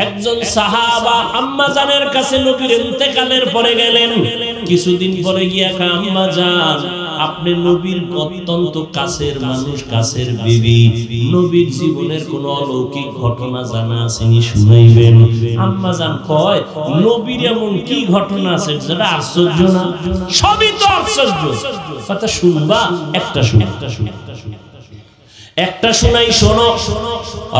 একজন সাহাবা আম্মা জানের কাছে নবীর ইন্তেকালের পরে গেলেন। কিছুদিন পরে গিয়া আম্মা জান, আপনি নবীর অত্যন্ত কাছের মানুষ, কাছের বিবি, নবীর জীবনের কোন অলৌকিক ঘটনা জানা আসেনি, শুনাইবেন। আম্মা জান কয়, নবীর এমন কি ঘটনা আছে যেটা আশ্চর্য না? সবই তো আশ্চর্য। কথা শুনবা? একটা শুনাই, শোনো।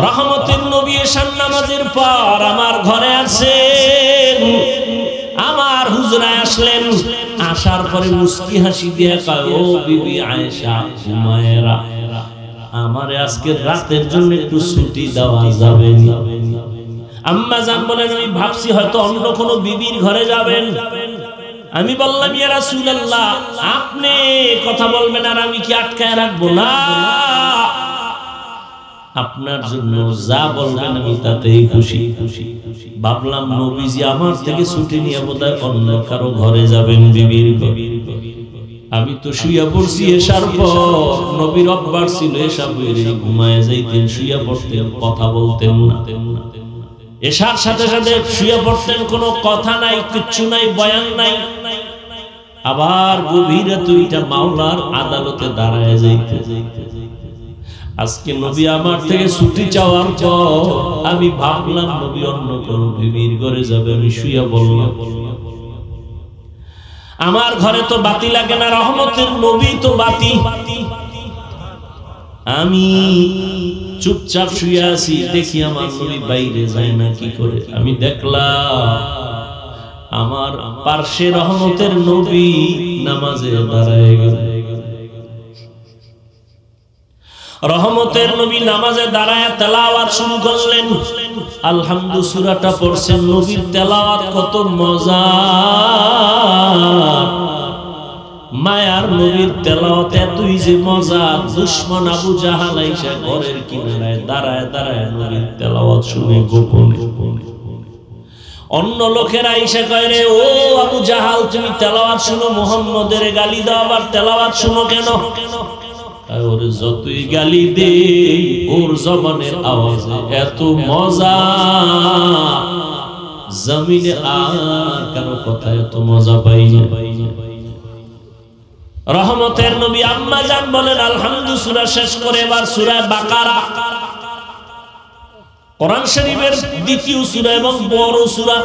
রহমতের নবী এশার নামাজের পর আমার ঘরে আসেন, আমার হুজরায় আসলেন। আসার পরে মুস্কি হাসি দিয়ে কয়, ও বিবি আয়েশা, হুমায়রা, আমারে আজকে রাতের জন্য একটু ছুটি দেওয়া যাবে? আম্মা জান বলেন, আমি ভাবছি হয়তো অন্য কোনো বিবির ঘরে যাবেন। আমি বললাম, ইয়া রাসূলুল্লাহ, আপনি কথা বলবেন আর আমি কি আটকায় রাখবো? না, আপনার জন্য যা বলবেন আমি তাতেই খুশি। ভাবলাম নবীজি আমার থেকে ছুটি নিয়ে বোধহয় অন্য কারো ঘরে যাবেন, বিবির ঘরে। আমি তো শুইয়া পড়ছি এশার পর। নবীর অভ্যাস ছিল এশা পড়ে ঘুমায় যাইতেন, শুইয়া পড়তেন, কথা বলতেন না। এশার সাথে সাথে শুইয়া পড়তেন, কোনো কথা নাই, কিচ্ছু নাই, বয়ান নাই। আবার গভীর রাতে মাওলার আদালতে দাঁড়ায় যাইতে। আজকে নবী আমার থেকে ছুটি চাওয়ার পর আমি ভাবলাম নবী অন্য কোন বিবির ঘরে যাবে। আমি শুইয়া বললাম, আমার ঘরে তো বাতি লাগে না, রহমতের নবী তো বাতি। আমি চুপচাপ শুয়ে আছি, দেখি আমার নবী বাইরে যায় না কি করে। আমি দেখলাম আমার পার্শ্বে রহমতের নবী নামাজে দাঁড়ায় গেল। রহমতের নবী নামাজে দাঁড়ায় তেলাওয়াত শুরু করলেন। আলহামদু সূরাটা পড়ছেন। নবীর তেলাওয়াত কত মজা! মায়ার নবীর তেলাওয়াত এতই যে মজা, দুশমন আবু জাহাল আইসা ঘরের কিনারায় দাঁড়ায় দাঁড়ায় নবীর তেলাওয়াত শুনে গোপনে। অন্য লোকেরা আইসা কয়, রে ও আবু জাহাল, তুমি তেলাওয়াত শুনো, মুহাম্মদের গালি দাও, আবার তেলাওয়াত শুনো কেন? ওর যতই গালি দে, ওর জবানের আওয়াজে এত মজা, জমিনে আর কারো কথা এত মজা পাই না। রহমতের নবী আম্মা জান বলেন, আলহামদু সূরা শেষ করে এবার সূরা বাকারা, কোরআন শরীফের দ্বিতীয় সূরা এবং বড় সূরা।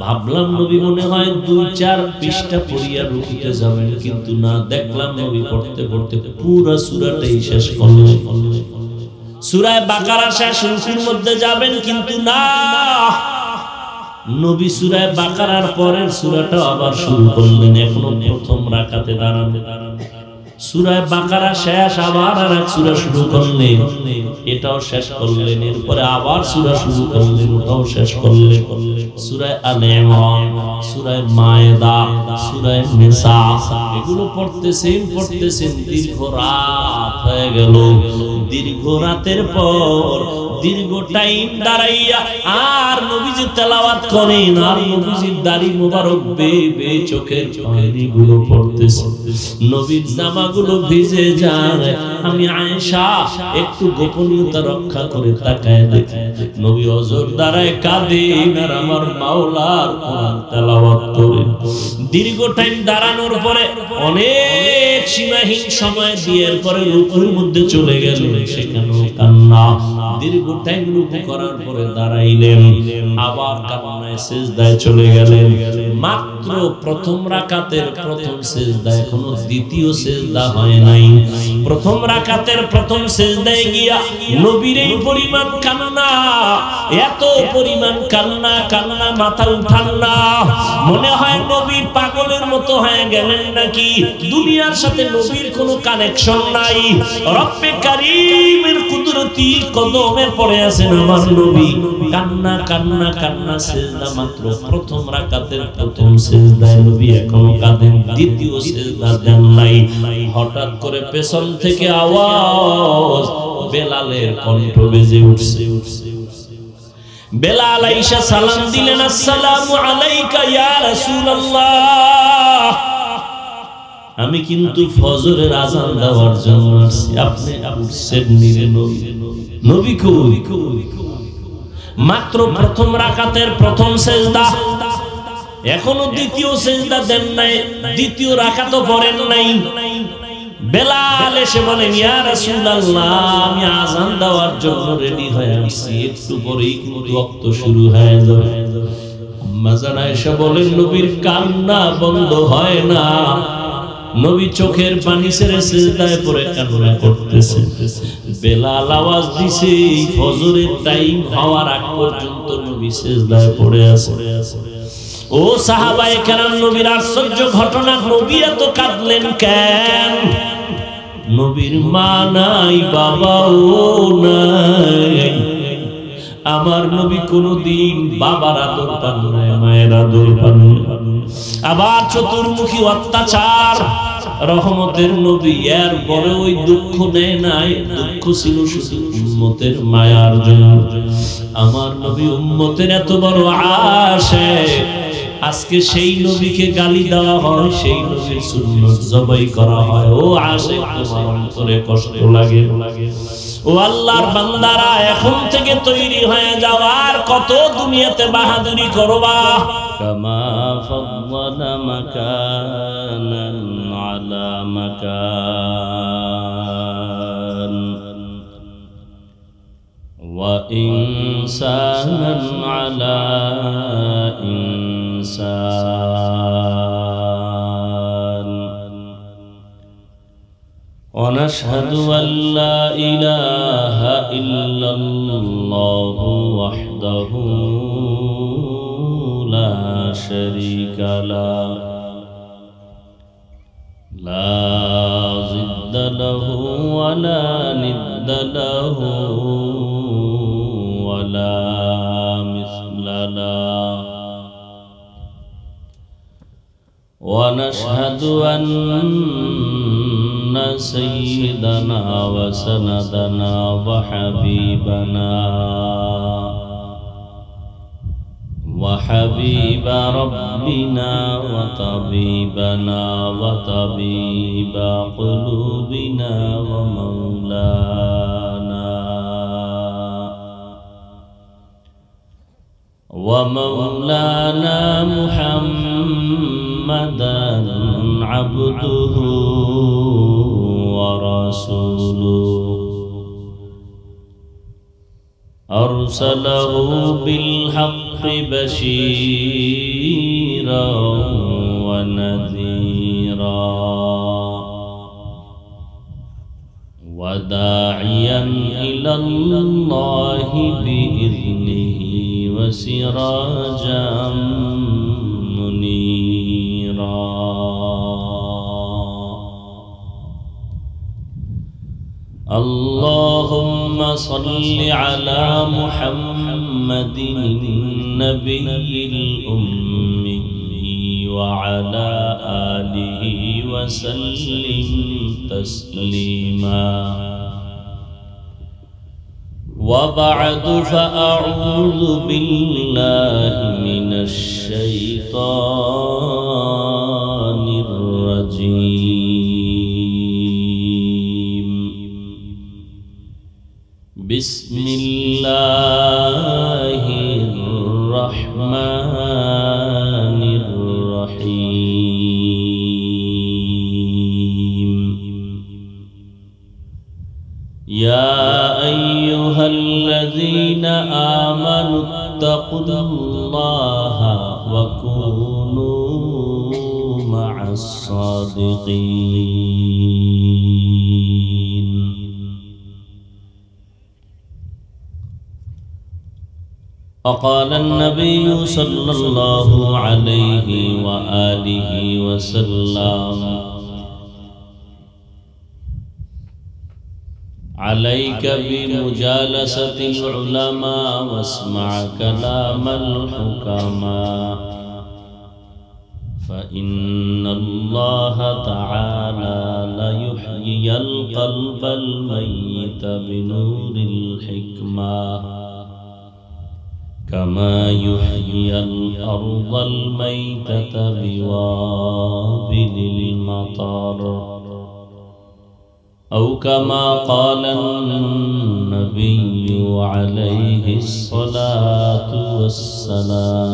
ভাবলাম নবী মনে হয় 2-4 পৃষ্ঠা পড়িয়া রুকুতে যাবেন, কিন্তু না, দেখলাম নবী পড়তে পড়তে পুরো সূরাটাই শেষ করলেন। সূরা বাকারা শেষ, রুকুর মধ্যে যাবেন, কিন্তু না, নবী সূরা বাকারার পরের সূরাটা আবার শুরু করলেন। এখনো প্রথম রাকাতে দাঁড়ানো। সূরা বাকারা শেষ, আবার আরেক সূরা শুরু করলেন, এটাও শেষ করলেন। এরপরে আবার সূরা শুরু করলেন, ওটাও শেষ করলেন। সূরা আলে ইমরান, সূরা মায়েদা, সূরা নিসা, এগুলো পড়তেছেন দীর্ঘ রাত হয়ে গেল। দীর্ঘ রাতের পর দীর্ঘ টাইম দাঁড়াইয়া আর নবীজি তেলাওয়াত করেন, আর নবীজির দাড়ি মোবারক বেয়ে চোখের পানিগুলো পড়তেছে, নবীর জামাগুলো ভিজে যায়। আমি আয়েশা একটু গোপনীয়তা রক্ষা করে তাকায় দেখি, নবী হযরত দাঁড়ায় কাঁদেন আর আমার মাওলার কোরআন তেলাওয়াত করেন। দীর্ঘ টাইম দাঁড়ানোর পরে অনেক সীমাহীন সময় দিয়ে পরে রুকুর মধ্যে চলে গেল, সেখানেও কান্না। দীর্ঘ টাইম রুকু করার পরে দাঁড়াইলেন, আবার কান্নায় সিজদায় চলে গেলেন। মাত্র প্রথম রাকাতের প্রথম সিজদায়, এখনো দ্বিতীয় সিজদা হয় নাই। প্রথম রাকাতের প্রথম সিজদায় গিয়া নবীর এই পরিমাণ কান্না, এত পরিমাণ কান্না, কান্না মাথা উঠান না। মনে হয় নবী পাগলের মতো হয়ে গেলেন নাকি, দুনিয়ার সাথে নবীর কোনো কানেকশন নাই। রব্বে কারীমের কুদরতি কদমে পড়ে আছেন আমার নবী, কান্না কান্না কান্না। সিজদা মাত্র প্রথম রাকাতের প্রথম সিজদায় নবী এখনো কাঁদেন, দ্বিতীয় সিজদা দেন নাই। হঠাৎ করে পেছন থেকে আওয়াজ, বেলালের কণ্ঠ বেজে উঠছে। বেলাল আয়েশা সালাম দিলেন, আসসালামু আলাইকা ইয়া রাসূলুল্লাহ। আমি কিন্তু ফজরের আযান দেওয়ার জন্য আসছি, আপনি উঠছেন নিরে নবী। নবী কই? মাত্র প্রথম রাকাতের প্রথম সিজদা, এখনো দ্বিতীয় সিজদা দেন নাই, দ্বিতীয় রাকাতও পড়েন নাই। বেলাল এসে বলেন, ইয়া রাসূলুল্লাহ, আমি আযান দেওয়ার জন্য রেডি হয়ে আছি, একটু পরেই কিন্তু ওয়াক্ত শুরু হয়ে যাবে। আম্মা জান আয়েশা বলেন, নবীর কান্না বন্ধ হয় না, নবী চোখের পানি ছেড়ে সিজদায় পড়ে কান্না করতেছে। বেলাল আওয়াজ দিছে, ফজরের টাইম হওয়ার আগ পর্যন্ত নবী সিজদায় পড়ে আছে। ও সাহাবায়ে কেরাম, নবীর আশ্চর্য ঘটনা, নবী এত কাঁদলেন কেন? নবীর মা নাই, বাবাও নাই। আমার নবী কোনদিন বাবার আদর পান নাই, মায়ের আদর পান। আবার চতুর্মুখী অত্যাচার, রহমতের নবী, এর পরে ওই দুঃখ নেয় নাই, দুঃখ ছিল শুধু উম্মতের মায়ার জন্য। আমার নবী উম্মতের এত বড় আশিক, আজকে সেই নবীকে গালি দেওয়া হয়, সেই নবীর সুন্নাত জবাই করা হয়। ও আশিক, তোমার অন্তরে কষ্ট লাগে? ও আল্লাহর বান্দারা, এখন থেকে তৈরি হয়ে যাওয়ার, কত দুনিয়াতে বাহাদুরি করবা। কামা ফাদ্দালা মাকানান আলা মাকান ওয়া ইনসানান আলা ইনসান। ونشهد أن لا إله إلا الله وحده لا شريك له لا ضد له ولا ند له ولا مثل له. ونشهد أن سيدنا وسندنا وحبيب ربنا وطبيبنا وطبيب قلوبنا ومولانا محمدا عبده ورسوله أرسله بالحق بشيرا ونذيرا وداعيا إلى الله بإذنه وسراجا منيرا. اللهم صل على محمد النبي الأمي وعلى آله وسلم تسليما. وبعد فأعوذ بالله من الشيطان الرجيم. بسم الله الرحمن الرحيم. يا أيها الذين آمنوا اتقوا الله وكونوا مع الصادقين. وقال النبي صلى الله عليه وآله وسلم: عليك بمجالسة العلماء واسمع كلام الحكماء فإن الله تعالى ليحيي القلب الميت بنور الحكمة كما يحيي الأرض الميتة بوابل المطر. أو كما قال النبي عليه الصلاة والسلام.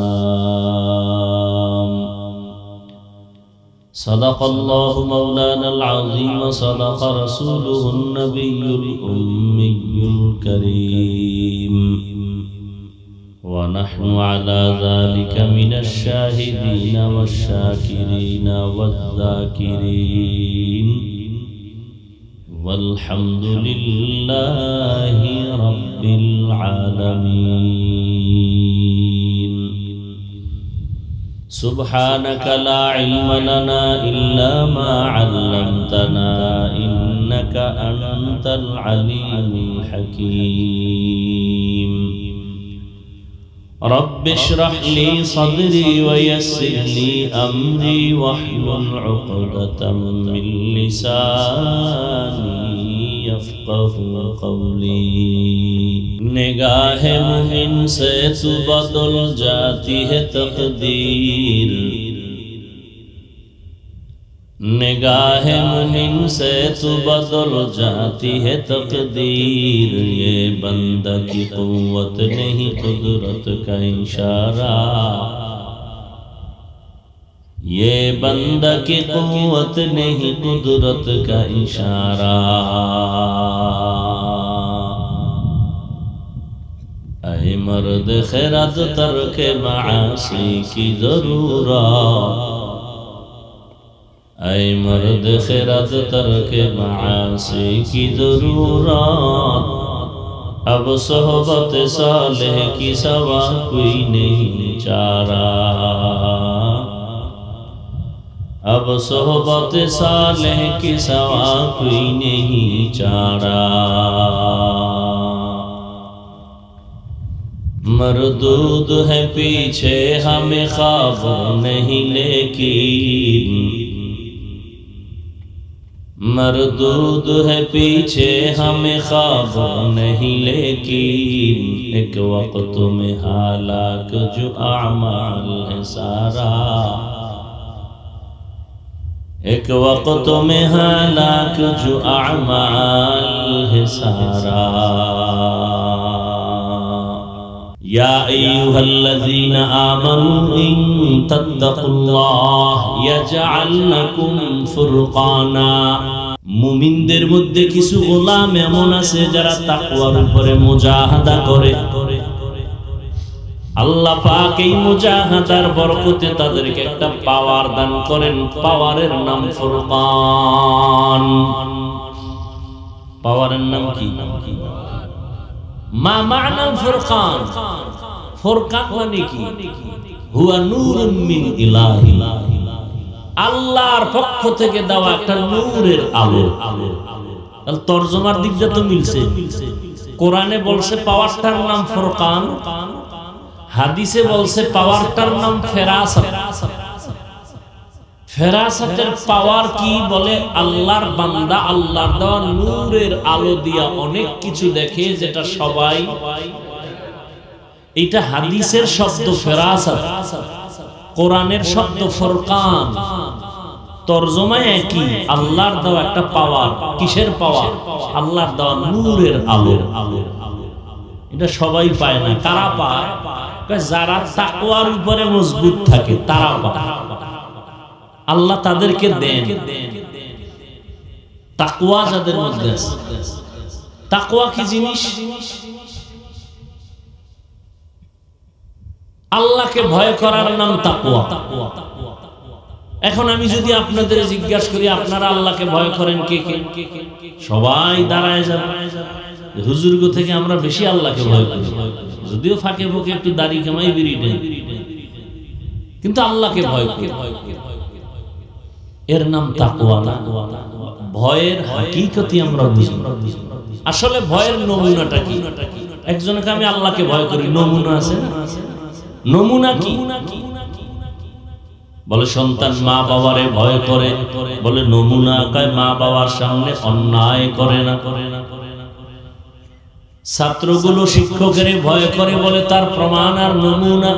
صدق الله مولانا العظيم وصدق رسوله النبي الأمي الكريم، ونحن على ذلك من الشاهدين والشاكرين والذاكرين، والحمد لله رب العالمين. سبحانك لا علم لنا إلا ما علمتنا إنك أنت العليم الحكيم. رب اشرح لي صدري ويسر لي أمري واحلل عقدة من لساني يفقه قولي. نگاہ مومن سے تو بدل جاتی ہے تقدیر، نگاہ مومن سے تو بدل جاتی ہے تقدیر. یہ بندہ کی قوت نہیں قدرت کا اشارہ، یہ بندہ کی قوت نہیں قدرت کا اشارہ. اے مرد خیرات ترک معاصی کی ضرورت، اے مرد خیرات ترک معاصی کی ضرورت. اب صحبت صالح کی سوا کوئی نہیں چارہ، اب صحبت صالح کی سوا کوئی نہیں چارہ. مردود ہے پیچھے ہمیں خواب نہیں لیکن، مردود ہے پیچھے ہمیں خواب نہیں لیکن. ایک وقت میں ہلاک جو اعمال ہے سارا، ایک وقت میں ہلاک جو اعمال ہے سارا. یا ایھا الذین آمنوا ان تتقوا اللہ یجعل لکم فرقانا. মুমিনদের মধ্যে কিছু গোলাম এমন আছে যারা তাকওয়ার উপরে মুজাহাদা করে। আল্লাহ পাক এই মুজাহাদার বরকতে তাদেরকে একটা পাওয়ার দান করেন, পাওয়ারের নাম ফুরকান। পাওয়ারের নাম কি? মা মা'নাল ফুরকান? ফুরকান মানে কি? হুয়া নূরুম মিন ইলাহি, আল্লাহর পক্ষ থেকে দেওয়া একটা নূরের আলো। তাহলে তরজমার দিকটা তো মিলছে। কোরআনে বলছে পাওয়ারটার নাম ফুরকান, হাদিসে বলছে পাওয়ারটার নাম ফেরাসাত। ফেরাসাতের পাওয়ার কি? বলে আল্লাহর বান্দা আল্লাহর দেওয়া নূরের আলো দিয়া অনেক কিছু দেখে, যেটা সবাই। এটা হাদিসের শব্দ ফেরাসাত, কোরআনের শব্দ ফুরকান। তরজমায় একই, আল্লাহর দেওয়া একটা পাওয়ার। কিসের পাওয়ার? আল্লাহর দেওয়া নূরের আলো। এটা সবাই পায় না। কারা পায়? যারা তাকওয়ার উপরে মজবুত থাকে তারা পায়। আল্লাহ তাদেরকে দেন। তাকওয়া যাদের মধ্যে আছে। তাকওয়া কি জিনিস? আল্লাহকে ভয় করার নাম তাকওয়া। এখন আমি যদি আপনাদের জিজ্ঞাসা করি আপনারা আল্লাহকে ভয় করেন কে কে? সবাই দাঁড়ায় যাবে। হুজুর গো থেকে আমরা বেশি আল্লাহকে ভয় করি, যদিও ফাঁকে ফুঁকে একটু দাড়ি কামাই বিড়ি দেন, কিন্তু আল্লাহকে ভয় করি। এর নাম তাকওয়া না। ভয়ের হাকিকতি আমরা বুঝি। আসলে ভয়ের নমুনাটা কি? একজনকে আমি আল্লাহকে ভয় করি, নমুনা আছে না? নমুনা কি? বলে সন্তান মা বাবারে ভয় করে, বলে নমুনা কয় মা বাবার সামনে অন্যায় করে না। ছাত্রগুলো শিক্ষকের ভয় করে, বলে তার প্রমাণ আর নমুনা।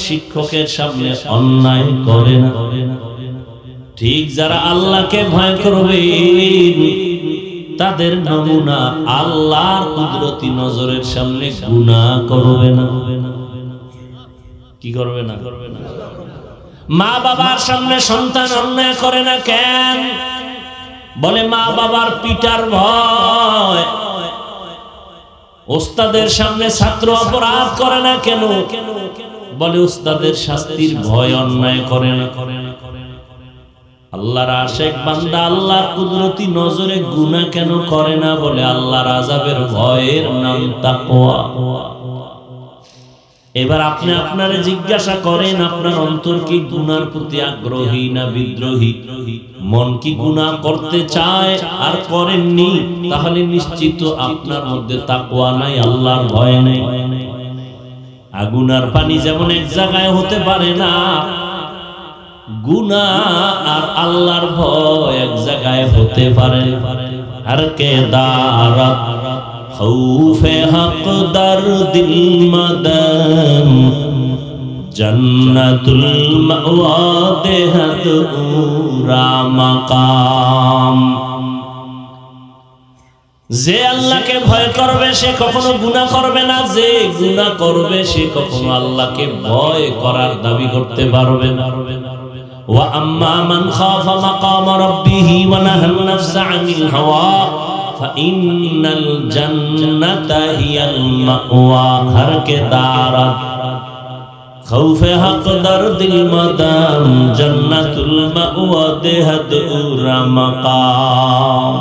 শিক্ষকের সামনে অন্যায় করে না। ঠিক যারা আল্লাহকে ভয় করবে তাদের নমুনা আল্লাহর কুদরতি নজরের সামনে গুনাহ করবে না। কি করবে না? মা বাবার সামনে সন্তান অন্যায় করে না কেন? বলে মা বাবার পিটার ভয়। ওস্তাদের সামনে ছাত্র অপরাধ করে না কেন? বলে ওস্তাদের শাস্তির ভয় অন্যায় করে না। আল্লাহর আশিক বান্দা আল্লাহর কুদরতি নজরে গুনাহ কেন করে না? বলে আল্লাহর আযাবের ভয়ের নাম তাকওয়া। এবার আপনি আপনারে জিজ্ঞাসা করেন, আপনার অন্তর কি গুনার প্রতি আগ্রহী না বিদ্রোহী? মন কি গুনাহ করতে চায় আর করেননি? তাহলে নিশ্চিত আপনার মধ্যে তাকওয়া নাই, আল্লাহর ভয় নেই। আগুন আর পানি যেমন এক জায়গায় হতে পারে না, গুনাহ আর আল্লাহর ভয় এক জায়গায় হতে পারে। আর কে দারাত খৌফে হক দরদিল মদন জান্নাতুল মাওয়া দেহাত উরা মাকাম। যে আল্লাহকে ভয় করবে সে কখনো গুনাহ করবে না, যে গুনাহ করবে সে কখনো আল্লাহকে ভয় করার দাবি করতে পারবে না। ওয়া আম্মা মান খাফা মাকাম রাব্বিহি ওয়া নাহান নাফসা আনিল হাওয়া ফাইন্নাল জান্নাতা হিয়াল মাওয়া। হর কে দারাত খৌফে হক দরদিল মাদাম জান্নাতুল মাওয়া দেহাত উরা মাকাম।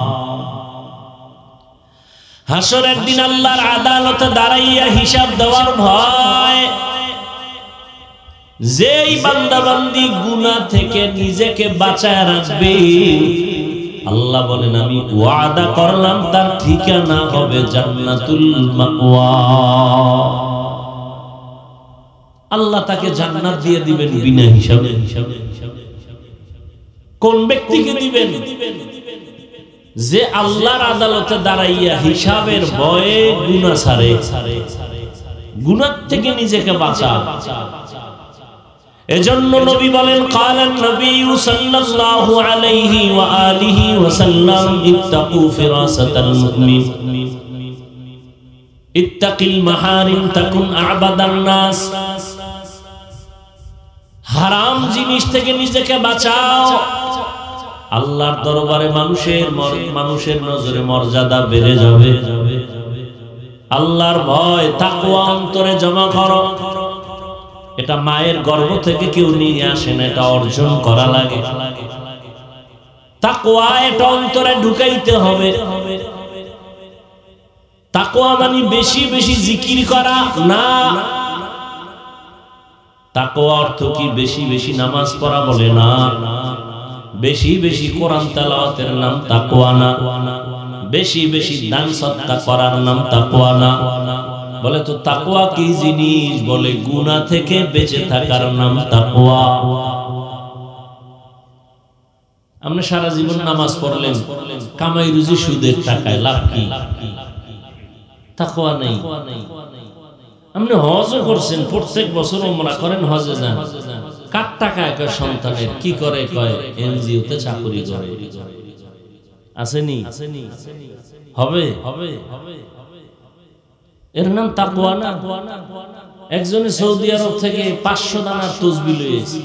হাসরের দিন আল্লাহর আদালতে দাঁড়াইয়া হিসাব দেওয়ার ভয়। যেই বান্দা বান্দি গুনাহ থেকে নিজেকে বাঁচায় রাখবে, আল্লাহ বলেন আমি ওয়াদা করলাম তার ঠিকানা হবে জান্নাতুল মাওয়া। আল্লাহ তাকে জান্নাত দিয়ে দিবেন বিনা হিসাবে। কোন ব্যক্তিকে দিবেন? যে আল্লাহর আদালতে দাঁড়াইয়া হিসাবের ভয়ে গুনাহ ছাড়ে, গুনাহ থেকে নিজেকে বাঁচা। এজন্য নবী বলেন কালান নবী সাল্লাল্লাহু আলাইহি ওয়া আলিহি ওয়াসাল্লাম ইত্তাকু ফিরাসাতাল মুমিন ইত্তাকিল মাহারিম তাকুন আবাদান নাস। হারাম জিনিস থেকে নিজেকে বাঁচাও, আল্লাহর দরবারে মানুষের নজরে মর্যাদা বেড়ে যাবে। আল্লাহর ভয় তাকওয়া অন্তরে জমা করো। এটা মায়ের গর্ভ থেকে কেউ নিয়ে আসে না, এটা অর্জন করা লাগে। তাকওয়া এটা অন্তরে ঢুকাইতে হবে। তাকওয়া মানে বেশি বেশি জিকির করা না। তাকওয়া অর্থ কি বেশি বেশি নামাজ পড়া বলে না, বেশি বেশি কোরআন তেলাওয়াতের নাম তাকওয়া না, বেশি বেশি দান সদকা করার নাম তাকওয়া না। বলে তো তাকওয়া কি জিনিস? বলে গুনাহ থেকে বেঁচে থাকার নাম তাকওয়া। আপনি সারা জীবন নামাজ পড়লেন, কামাই রুজি সুদের টাকায়, লাভ কি? তাকওয়া নেই। আপনি হজও করছেন, প্রত্যেক বছর ওমরা করেন, হজে যান, কার টাকা এক সন্তানের? কি করে? কয় এনজিওতে চাকরি করে। আসেনি? হবে হবে হবে। এর নাম তাকওয়া না। একজনে সৌদি আরব থেকে 500 দানার তসবিহ লইছে,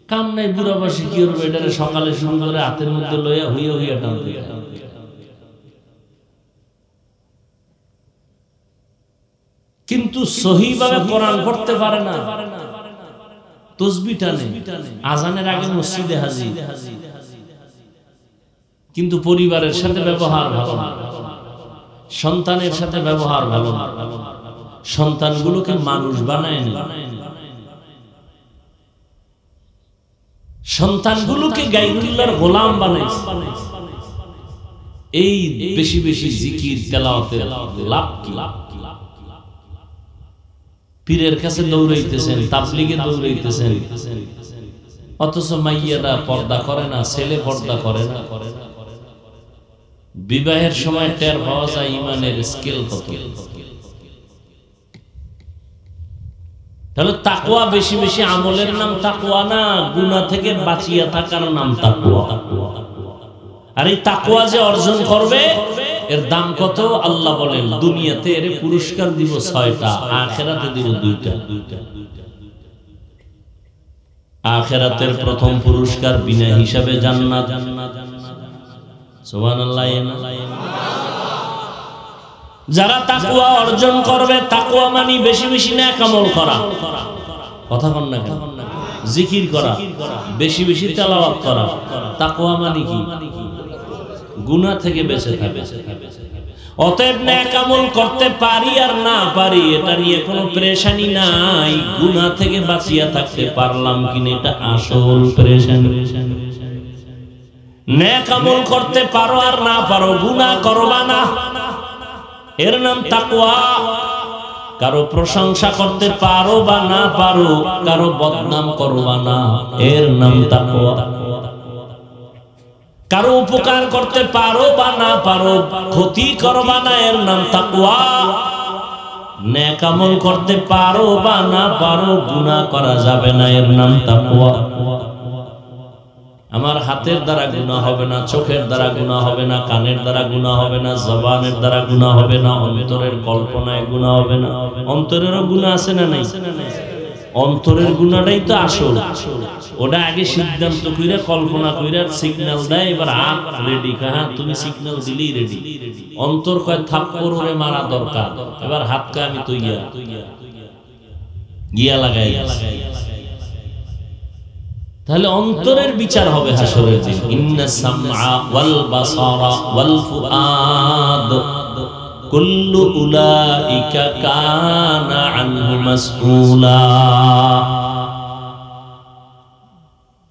কাম নাই, বুড়া বয়সে কি করবে? এটা সকালে শুরু করে হাতের মধ্যে লইয়া হইয়া হইয়া টানতে। কিন্তু সহিভাবে কোরআন পড়তে পারে না, তসবিহ টানে, আজানের আগে মসজিদে হাজির, কিন্তু পরিবারের সাথে ব্যবহার ভালো না, সন্তানের সাথে ব্যবহার ভালো না, সন্তানগুলোকে মানুষ বানায় না, সন্তানগুলোকে গায়রুল্লাহর গোলাম বানাইছে। এই বেশি বেশি জিকির তেলাওয়াতের লাভ কি? পীরের কাছে দৌড়াইতেছেন, তাবলীগে দৌড়াইতেছেন, অথচ মাইয়ারা পর্দা করে না, ছেলে পর্দা করে না। বিবাহের সময় টের পাওয়া যায় ইমানের স্কেল কত। তাহলে তাকওয়া বেশি বেশি আমলের নাম তাকওয়া না, গুনাহ থেকে বাঁচিয়া থাকার নাম তাকওয়া। আর এই তাকওয়া যে অর্জন করবে এর দাম কত? আল্লাহ বলেন দুনিয়াতে এর পুরস্কার দিব 6টা, আখিরাতে দিব 2টা। আখিরাতের প্রথম পুরস্কার বিনা হিসাবে জান্নাত। সুবহানাল্লাহ। যারা তাকওয়া অর্জন করবে, তাকওয়া মানে বেশি বেশি নেক আমল করা, কথা বল না, জিকির করা, বেশি বেশি তেলাওয়াত করা। তাকওয়া মানে কি? গুনাহ থেকে বেঁচে থাকা। অতএব নেক আমল করতে পারি আর না পারি এটা নিয়ে কোনো পেরেশানি নাই, গুনাহ থেকে বাঁচিয়া থাকতে পারলাম কিনা এটা আসল পেরেশানি। নেক আমল করতে পারো আর না পারো, গুনাহ করবা না, এর নাম তাকওয়া। কারো প্রশংসা করতে পারো বা না পারো, কারো বদনাম করবা না, এর নাম তাকওয়া। কারো উপকার করতে পারো বা না পারো, ক্ষতি করবা না, এর নাম তাকওয়া। নেক আমল করতে পারো বা না পারো, গুনাহ করা যাবে না, এর নাম তাকওয়া। আমার হাতের দ্বারা গুনাহ হবে না, চোখের দ্বারা গুনাহ হবে না, কানের দ্বারা গুনাহ হবে না, জবানের দ্বারা গুনাহ হবে না, অন্তরের কল্পনায় গুনাহ হবে না। অন্তরেরও গুনাহ আছে না নাই? অন্তরের গুনাহটাই তো আসল। ওটা আগে সিদ্ধান্ত কইরা কল্পনা কইরা সিগন্যাল দেয়, এবার হাত রেডি, হ্যাঁ তুমি সিগন্যাল দিলেই রেডি। অন্তর কয় থাপ্পড় ওরে মারা দরকার, এবার হাত কয় আমি তো গিয়া লাগাই। তাহলে অন্তরের বিচার হবে হাসরের দিন। ইন্নাস সামআ ওয়াল বাসারা ওয়াল ফুআদ কুল্লু উলাইকা কানা আনহু মাসউলা।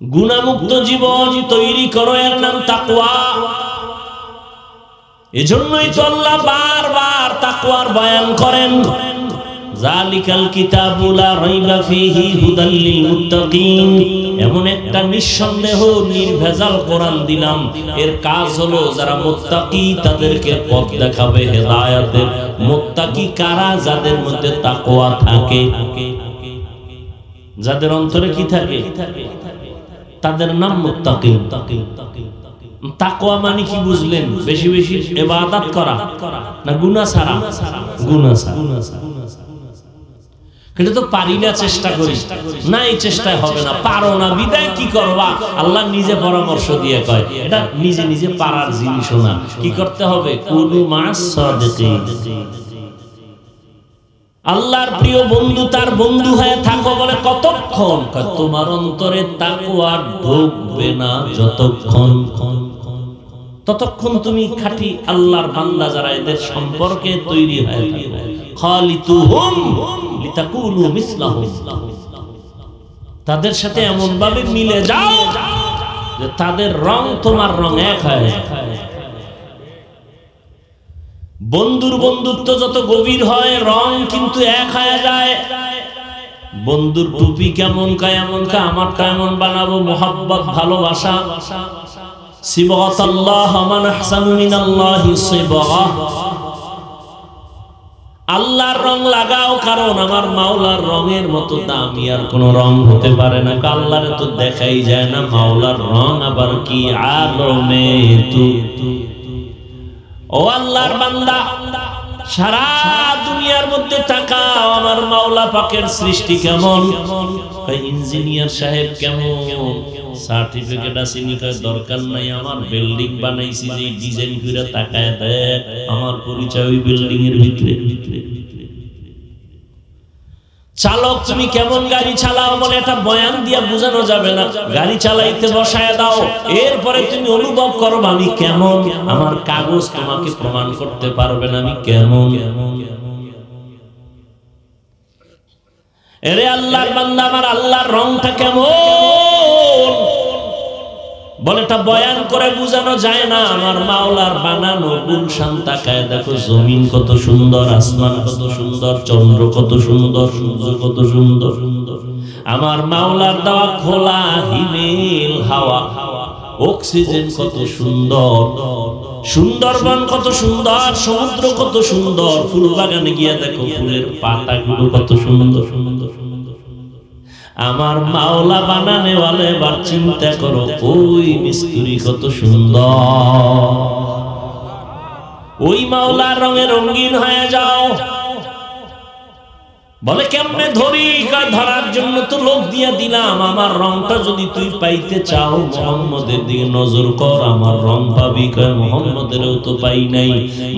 গুনাহমুক্ত জীবন তৈরি করো, এর নাম তাকওয়া। এজন্যই তো আল্লাহ বারবার তাকওয়ার বয়ান করেন। জালিকাল কিতাবু লা রাইবা ফীহি হুদাল লিল মুত্তাকিন। এমন একটা নিঃসন্দেহ নির্ভেজাল কোরআন দিলাম, এর কাজ হলো যারা মুত্তাকি তাদেরকে পথ দেখাবে হেদায়েতের। মুত্তাকি কারা? যাদের মধ্যে তাকওয়া থাকে, যাদের অন্তরে কি থাকে, তাদের নাম মুত্তাকি। তাকওয়া মানে কি বুঝলেন? বেশি বেশি ইবাদত করা না গুনাহ ছাড়া? গুনাহ ছাড়া। এটা তো পারি না, চেষ্টা করি না, এই চেষ্টায় হবে না, পারো না, বিদায় কি করবা? আল্লাহ নিজে পরামর্শ দিয়ে কয় এটা নিজে নিজে পারার জিনিস না। কি করতে হবে? কুনু মা'আস সাদিকিন। আল্লাহর প্রিয় বন্ধু তার বন্ধু হয়ে থাকো বলে কতক্ষণ? তোমার অন্তরে তাকওয়া ঢুকবে না যতক্ষণ, ততক্ষণ তুমি খাঁটি আল্লাহর বান্দা যারা এদের সম্পর্কে তৈরি হয়ে থাকো। খালিতুহুম লিতাকুনু মিসলাহুম। তাদের সাথে এমন ভাবে মিলে যাও যে তাদের রং তোমার রং এক হয়। বন্ধুর বন্ধুত্ব যত গভীর হয় রং কিন্তু এক হয়ে যায়। বন্ধুর টুপি কেমন কা এমন কা, আমারটা এমন বানাবো, মোহাব্বত ভালোবাসা। সিবগাতাল্লাহ মান আহসানু মিনাল্লাহি সিবগা। আল্লাহর রং লাগাও, কারণ আমার মাওলার রঙের মতো দামি আর কোন রং হতে পারে না। আল্লাহরে তো দেখাই যায় না, মাওলার রং আবার কি আলমে তু। ও আল্লাহর বান্দা, সারা দুনিয়ার মধ্যে তাকাও, আমার মাওলা পাকের সৃষ্টি কেমন। ইঞ্জিনিয়ার সাহেব কেমন, সার্টিফিকেট আছে নি? দরকার নাই, আমার বিল্ডিং বানাইছি যে ডিজাইন করে তাকায় দেখ, আমার পরিচয় ওই বিল্ডিং এর ভিতরে। চালক তুমি কেমন গাড়ি চালাও বলে এটা বয়ান দিয়া বোঝানো যাবে না। গাড়ি চালাইতে বসায় দাও, এরপরে তুমি অনুভব করো আমি কেমন। আমার কাগজ তোমাকে প্রমাণ করতে পারবে না আমি কেমন। এরে আল্লাহর বান্দা, আমার আল্লাহর রংটা কেমন বলে এটা বয়ান করে বোঝানো যায় না। আমার মাওলার বানানো গুলশান তাকায় দেখো, জমিন কত সুন্দর, আসমান কত সুন্দর, চন্দ্র কত সুন্দর, সূর্য কত সুন্দর। আমার মাওলার দেওয়া খোলা হিমেল হাওয়া, অক্সিজেন কত সুন্দর, সুন্দরবন কত সুন্দর, সমুদ্র কত সুন্দর, ফুল বাগানে গিয়ে দেখো ফুলের পাতাগুলো কত সুন্দর সুন্দর। আমার মাওলা বানানে ওয়ালা এবার চিন্তা করো ওই মিস্ত্রি কত সুন্দর, ওই মাওলার রঙে রঙিন হয়ে যাও। বলে কেমনে ধরি? ধরার জন্য তো লোক দিয়া দিলাম, আমার রংটা যদি তুই পাইতে চাও মুহাম্মদের দিকে নজর কর, আমার রং পাবি। কয় মুহাম্মদেরও তো পাই নাই।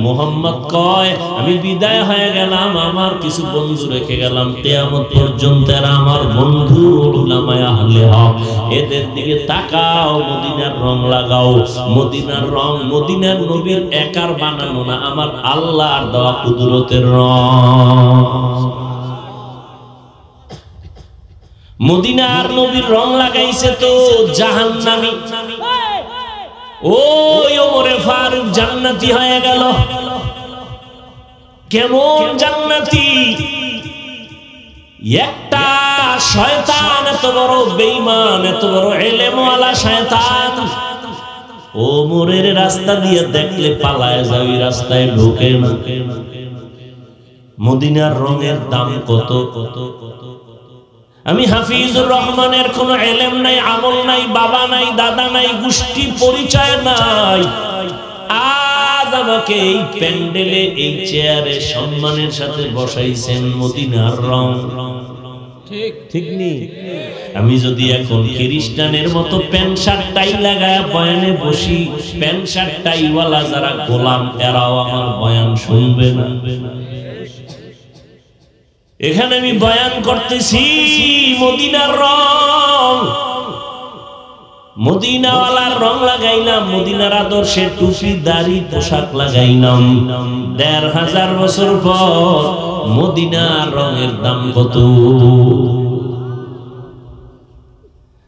মুহাম্মদ কয় আমি বিদায় হয়ে গেলাম, আমার কিছু বন্ধু রেখে গেলাম, কিয়ামত পর্যন্ত এরা আমার বন্ধু, উলামায়ে আহলে হক, এদের দিকে তাকাও, মদিনার রং লাগাও। মদিনার রং মদিনার নবীর একার বানানো না, আমার আল্লাহর দেওয়া কুদরতের রং। মদিনার নবীর রং লাগাইছে তো জাহান্নামী। ওই ওমরে ফারুক জান্নাতি হয়ে গেল। কেমন জান্নাতি? একটা শয়তান, এত বড় বেঈমান, এত বড় ইলমওয়ালা শয়তান ওমরের রাস্তা দিয়ে দেখলে পালায় যায়, ওই রাস্তায় ঢোকে না। মদিনার রঙের দাম কত কত কত। আমি হাফিজুর রহমানের কোনো ইলম নাই, আমল নাই, বাবা নাই, দাদা নাই, গোষ্ঠী পরিচয় নাই, আজ আমাকে এই প্যান্ডেলে এই চেয়ারে সম্মানের সাথে বসাইছেন মদিনার রং। ঠিক ঠিক নেই? আমি যদি এখন খ্রিস্টানের মতো প্যান্ট শার্ট টাই লাগায় বয়ানে বসি, প্যান্ট শার্ট টাইওয়ালা যারা গোলাম এরাও আমার বয়ান শুনবে না। এখানে আমি বয়ান করতেছি মদিনার রং, মদিনাওয়ালার রং লাগাইলাম, মদিনার আদর্শের টুপি দাড়ি পোশাক লাগাইলাম। ১৫০০ বছর পর মদিনার রঙের দাম কত?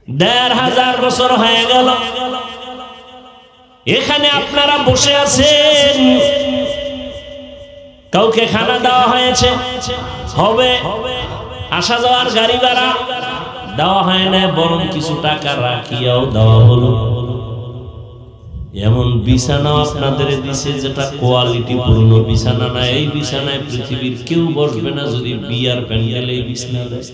১৫০০ বছর হয়ে গেল। এখানে আপনারা বসে আছেন, কাউকে খানা দেওয়া হয়েছে, হবে আসা যাওয়ার গাড়ি ভাড়া দেওয়া হয় না, বরং কিছু টাকা রাখিয়াও দেওয়া হলো। এমন বিছানা আপনাদের দিছে যেটা কোয়ালিটি পূর্ণ বিছানা না। এই বিছানায় পৃথিবীর কেউ বসবে না যদি বিয়ার প্যান্ডেলে এই বিছানা দেয়।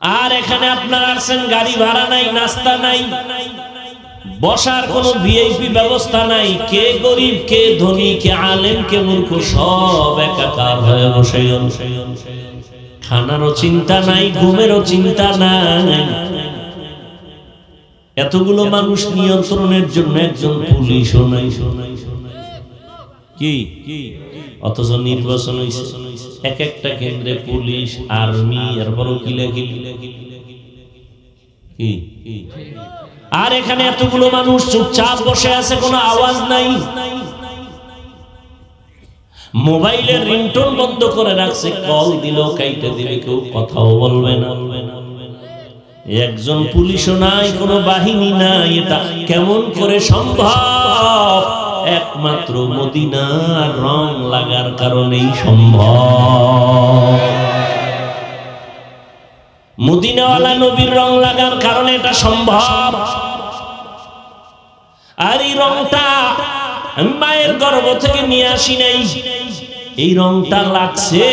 আর এখানে আপনারা আছেন, গাড়ি ভাড়া নাই, নাস্তা নাই, বসার কোনো ভিআইপি ব্যবস্থা নাই। কে গরিব, কে ধনী, কে আলেম, কে মূর্খ, সব একাকার হয়ে বসে। খানারও চিন্তা নাই, ঘুমেরও চিন্তা নাই। এতগুলো মানুষ নিয়ন্ত্রণের জন্য একজন পুলিশও নাই। কি অথচ নির্বাচন হইছে, এক একটা কেন্দ্রে পুলিশ, আর্মি, এরপরও কি। আর এখানে এতগুলো মানুষ চুপচাপ বসে আছে, কোনো আওয়াজ নাই। মোবাইলের রিংটোন বন্ধ করে রাখছে, কল দিল কাইটে দিবে, কেউ কথাও বলবে না। একজন পুলিশও নাই, কোনো বাহিনী নাই। এটা কেমন করে সম্ভব? একমাত্র মদিনার রং লাগার কারণেই সম্ভব। মদিনাওয়ালা নবীর রং লাগার কারণে এটা সম্ভব। আর এই রংটা আমি মায়ের গর্ভ থেকে নিয়ে আসি নাই, এই রংটা লাগছে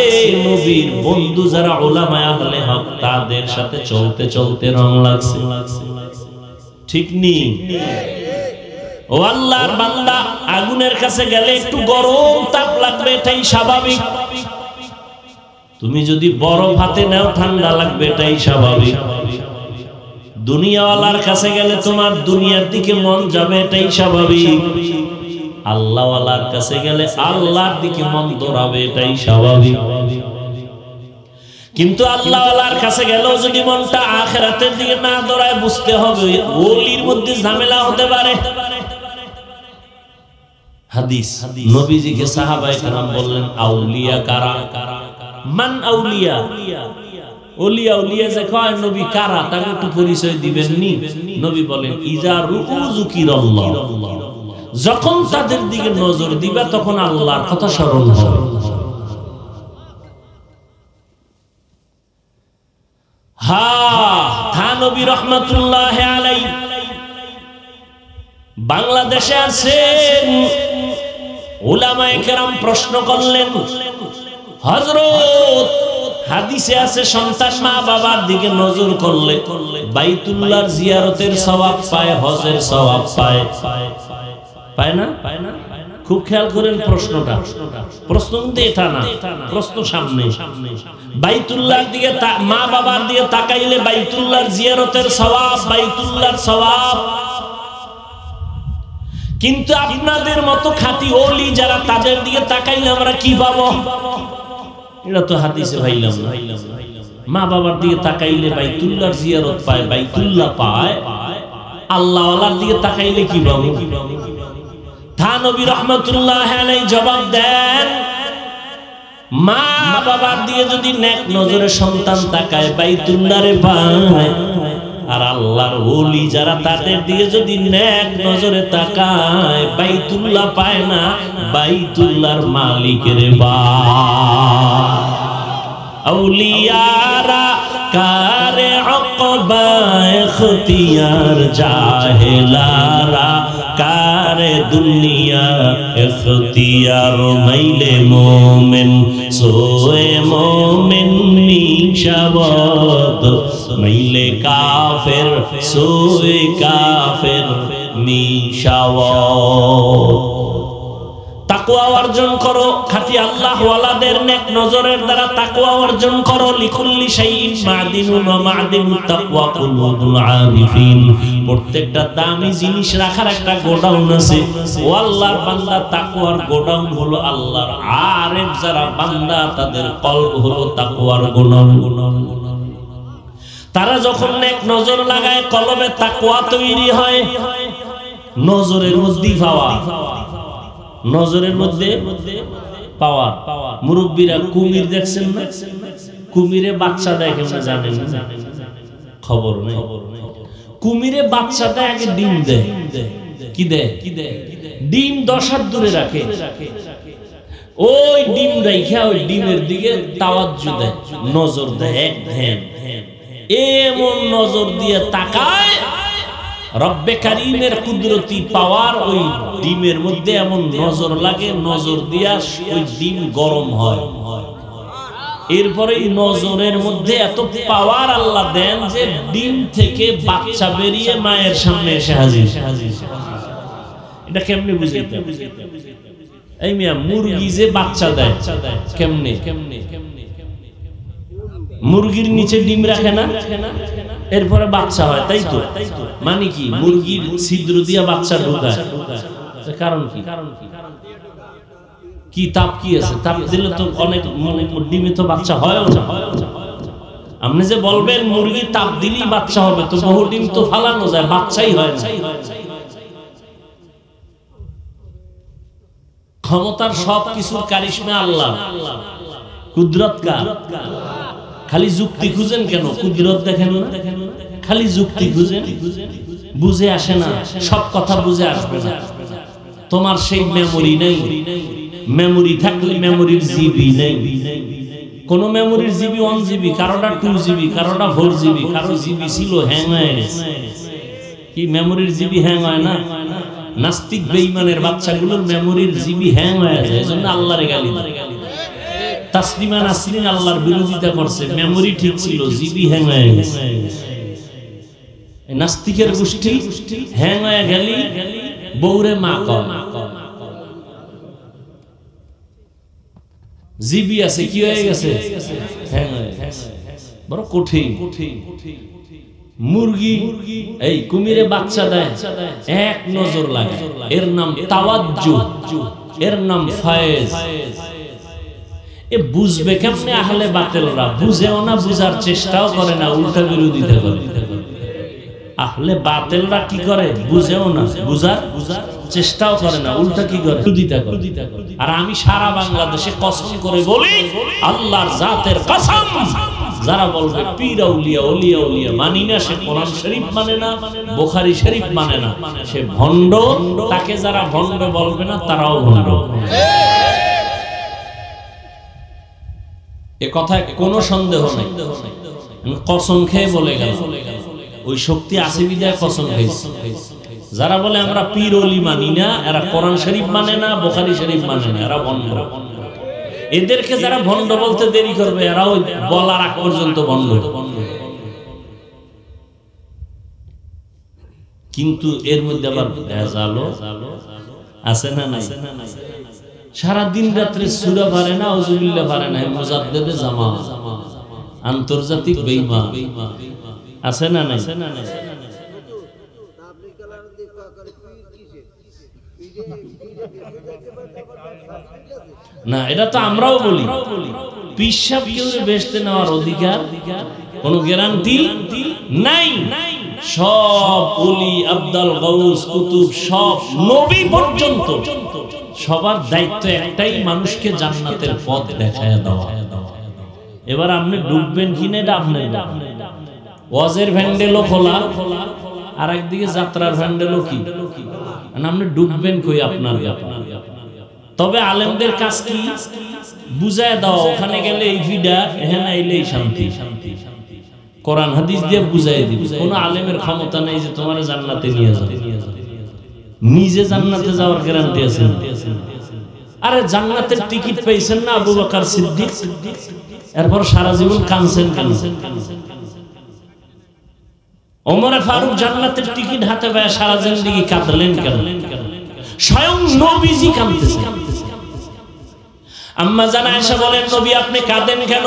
নবীর বন্ধু যারা উলামায়ে আহলে হক তাদের সাথে চলতে চলতে রং লাগছে। ঠিক নেই? ও আল্লাহর বান্দা, আগুনের কাছে গেলে একটু গরম তাপ লাগবে, এটাই স্বাভাবিক। তুমি যদি বরফ হাতে নাও ঠান্ডা লাগবে, এটাই স্বাভাবিক। দুনিয়াওয়ালার কাছে গেলে তোমার দুনিয়ার দিকে মন যাবে, এটাই স্বাভাবিক। আল্লাহওয়ালার কাছে গেলে আল্লাহর দিকে মন দৌড়াবে, এটাই স্বাভাবিক। কিন্তু আল্লাহওয়ালার কাছে গেলেও যদি মনটা আখিরাতের দিকে না দৌড়ায়, বুঝতে হবে ওলির মধ্যে ঝামেলা হতে পারে। হাদিস, নবীজিকে সাহাবায়ে কেরাম বললেন, আউলিয়া কারা? মান আউলিয়া? ওলিয়া ওলিয়া যে কয় নবী কারা, তাকে একটু পরিচয় দিবেন নি? নবী বলেন, ইজা রুযুকিরাল্লাহ, যখন তাদের দিকে নজর দিবা তখন আল্লাহর কথা স্মরণ হবে। থানবী রহমাতুল্লাহ আলাইহি বাংলাদেশে আছেন। উলামায়ে কেরাম প্রশ্ন করলেন, হযরত হাদিসে আছে সন্তান মা বাবার দিকে নজর করলে বাইতুল্লাহর জিয়ারতের সওয়াব পায়, হজের সওয়াব পায়। পায় না? খুব খেয়াল করেন প্রশ্নটা। প্রশ্ন কিন্তু এটা না, প্রশ্ন সামনে। বাইতুল্লাহর দিকে মা বাবার দিকে তাকাইলে বাইতুল্লাহর জিয়ারতের সওয়াব, বাইতুল্লাহর সওয়াব। কিন্তু আপনাদের মতো খাঁটি ওলি যারা, তাদের দিকে তাকাইলে আমরা কি পাবো? এটা তো হাদিসে পাইলাম না। মা বাবার দিকে তাকাইলে বাইতুল্লাহর জিয়ারত পায়, বাইতুল্লাহ পায়। আল্লাহ ওয়ালার দিকে তাকাইলে কি পাবো? নবী রাহমাতুল্লাহ আলাইহি জবাব দেন, মা বাবার দিকে যদি নেক নজরে সন্তান তাকায় বাইতুল্লাহরে পায়, আর আল্লাহর ওলি যারা তাদের দিকে যদি নেক নজরে তাকায় বাইতুল্লাহ পায় না, বাইতুল্লাহর মালিকের পায়। আউলিয়ারা কারে উকবা ইখতিয়ার, জাহেলারা কারে দুনিয়া ইখতিয়ার। মাইলে মোমেন সোয়ে মোমেন নিশাবত, মাইলে কাফের সোয়ে কাফের নিশাবত। তাকওয়া অর্জন করো, খাঁটি আল্লাহ ওয়ালাদের নেক নজরের দ্বারা তাকওয়া অর্জন করো। লিকুল্লি শাইইন মাদিনুন ওয়া মাদিনুত তাকওয়া কুলুবুল আরিফিন। প্রত্যেকটা দামি জিনিস রাখার একটা গোডাউন আছে। ও আল্লাহর বান্দা, তাকওয়ার গোডাউন হলো আল্লাহর আরিফ যারা বান্দা, তাদের কলব হলো তাকওয়ার গোডাউন। তারা যখন নেক নজর লাগায় কলবে তাকওয়া তৈরি হয়। নজরের মধ্যে পাওয়া, নজরের মধ্যে পাওয়ার। মুরব্বীরা কুমির দেখছেন না? কুমিরে বাচ্চা দেয় কেমন জানেন? খবর নেই। কুমিরে বাচ্চা দেয়, আগে ডিম দেয়। কি দেয়? ডিম 10 হাত দূরে রাখে। ওই ডিম রাইখা ওই ডিমের দিকে তাওয়াজ্জু দেয়, নজর দেয়, এক ধ্যান। এমন নজর দিয়ে তাকায়, রব্বে কারীমের কুদরতি পাওয়ার ওই ডিমের মধ্যে এমন নজর লাগে, নজর দিয়া ওই ডিম গরম হয়। এরপরে এই নজরের মধ্যে এত পাওয়ার আল্লাহ দেন যে ডিম থেকে বাচ্চা বেরিয়ে মায়ের সামনে এসে হাজির। এটা কেমনে বুঝাইতে? এই মিয়া, মুরগি যে বাচ্চা দেয় কেমনে? মুরগির নিচে ডিম রাখে না, এরপরে বাচ্চা হয়, তাই তো? মানে কি? মুরগির ছিদ্র দিয়া বাচ্চা ঢোকায়। কারণ কি? কি তাপ কি আছে? তাপ দিলে তো অনেক ডিমে তো বাচ্চা হয় না। আপনি যে বলবেন মুরগি তাপ দিলেই বাচ্চা হবে, তো বহু ডিম তো ফালানো যায়, বাচ্চাই হয় না। ক্ষমতার সব কিছুর কারিশমা আল্লাহ, কুদরত কার? খালি যুক্তি খুঁজেন কেন? কুদরত দেখেন না? খালি যুক্তি খুঁজেন, বুঝে আসে না, সব কথা বুঝে আসবে না। তোমার সেই মেমোরি নেই। মেমোরি থাকলে মেমোরির জিবি নেই। কোন মেমোরির জিবি 1 জিবি, কারোটা 2 জিবি, কারোটা 4 জিবি, কারো জিবি ছিল হ্যাং হয়ে গেছে। কি মেমোরির জিবি হ্যাং হয় না? নাস্তিক বেঈমানের বাচ্চাগুলোর মেমোরির জিবি হ্যাং হয়ে যায়, এজন্য আল্লাহর গালি। তাসলিমা নাসরিন আল্লাহর বিরোধিতা করছে, মেমোরি ঠিক ছিল, জিবি হ্যাং হয়ে গেছে। নাস্তিকের গোষ্ঠী হ্যাং হয়ে গেলি বউরে মা কয়, জিবি আছে কি হয়ে গেছে? হ্যাং হয়ে গেছে। বড় কঠিন। মুরগি এই কুমিরে বাচ্চা দেয়, এক নজর লাগে, এর নাম তাওয়াজ্জু, এর নাম ফায়েজ। এ বুঝবে কেমনে? আহলে বাতিলরা বুঝেও না, বুঝার চেষ্টাও করে না, উল্টা বিরোধিতা করে। আহলে বাতিলরা কি করে? বুঝেও না, বুঝার চেষ্টাও করে না, উল্টা কি করে? বিরোধিতা করে। আর আমি সারা বাংলাদেশে কসম করে বলি, আল্লাহর জাতের কসম, যারা বলবে পীর আউলিয়া, ওলিয়া উলিয়া মানি না, সে কোরআন শরীফ মানে না, বুখারী শরীফ মানে না, সে ভণ্ড। তাকে যারা ভণ্ড বলবে না, তারাও ভণ্ড। এ কথায় কোনো সন্দেহ নেই। কসম খেয়ে বলে গেল, ওই শক্তি আছে বিদায় কসম খেয়েছে। যারা বলে আমরা পীর ওলি মানি না, এরা কোরআন শরীফ মানে না, বুখারী শরীফ মানে না, এরা ভণ্ড। এদেরকে যারা ভণ্ড বলতে দেরি করবে এরাও বলার আগ পর্যন্ত ভণ্ড। কিন্তু এর মধ্যে আবার ভেজালও আছে না নাই? সারা দিন রাত্রে সূরা পারে না, আউযুবিল্লাহ পারে না, মুজাদ্দিদে জামা, আন্তর্জাতিক বেঈমান আছে না নাই? না, এটা তো আমরাও বলি পিশাব কেউ বেচতে নেওয়ার অধিকার কোনো গ্যারান্টি নাই। সব ওলি, আব্দাল, গাউস, কুতুব, সব নবী পর্যন্ত সবার দায়িত্ব একটাই, মানুষকে জান্নাতের পথ দেখায় দেওয়া। এবার আপনি ডুববেন কিনা এটা আপনার, ওয়াজের ভ্যান্ডেলও খোলা, আর একদিকে যাত্রার ভ্যান্ডেলও কি, আপনি ডুববেন কই আপনার ব্যাপার। তবে আলেমদের কাজ কি বুঝায় দাও, ওখানে গেলে এই ভিডা, এখানে আইলেই শান্তি। কোরআন হাদিস দিয়ে বুঝাই দিবে। কোন আলেমের ক্ষমতা নেই যে তোমার জান্নাতে নিয়ে যাবে, নিজে জান্নাতে যাওয়ার গ্যারান্টি আছে? আরে জান্নাতের টিকিট পেয়েছেন না আবু বকর সিদ্দিক, এরপর সারা জীবন কাঁদছেন কেন? ওমর ফারুক জান্নাতের টিকিট হাতে পায় সারা জিন্দেগি কাঁদলেন কেন? স্বয়ং নবীজি কাঁদতেছেন। আম্মা জান আয়েশা বলেন, নবী আপনি কাঁদেন কেন?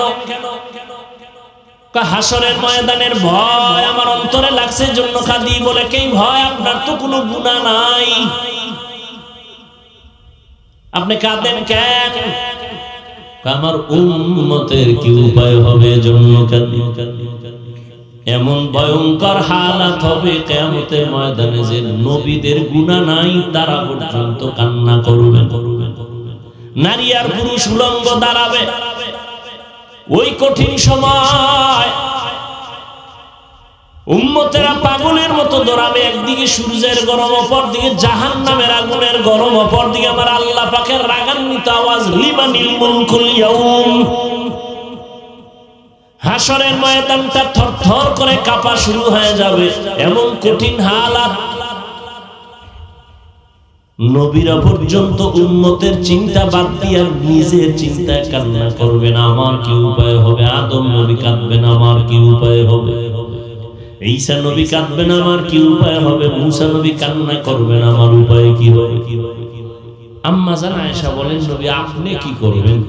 হাসরের ময়দানের ভয় আমার অন্তরে লাগছে, জন্য কাঁদি। বলে কি ভয়? আপনার তো কোনো গুনাহ নাই, আপনি কাঁদেন কেন? আমার উম্মতের কি উপায় হবে, জন্য কাঁদি। এমন ভয়ঙ্কর হালাত হবে কিয়ামতের ময়দানে যে নবীদের গুনাহ নাই তারা পর্যন্ত কান্না করবে। নারী আর পুরুষ উলঙ্গ দাঁড়াবে ওই কঠিন সময়, উম্মতেরা পাগলের মতো দৌড়াবে। একদিকে সূর্যের গরম, অপর দিকে জাহান্নামের আগুনের গরম, অপর দিকে আমার আল্লাহ পাকের রাগান্বিত আওয়াজ, লিমানিল মুলকুল ইয়াউম। হাসরের ময়দানটা থরথর করে কাঁপা শুরু হয়ে যাবে, এমন কঠিন হালাত। নবীরা পর্যন্ত উম্মতের চিন্তা বাদ দিয়ে নিজের চিন্তায় কান্না করবেন, আমার কি উপায় হবে? আদম নবী কাঁদবেন, আমার কি উপায় হবে? ঈসা নবী কাঁদবেন, আমার কি উপায় হবে? মুসা নবী কান্না করবেন, আমার উপায় কি হবে? আম্মা জান আয়েশা বলেন, নবী আপনি কি করবেন?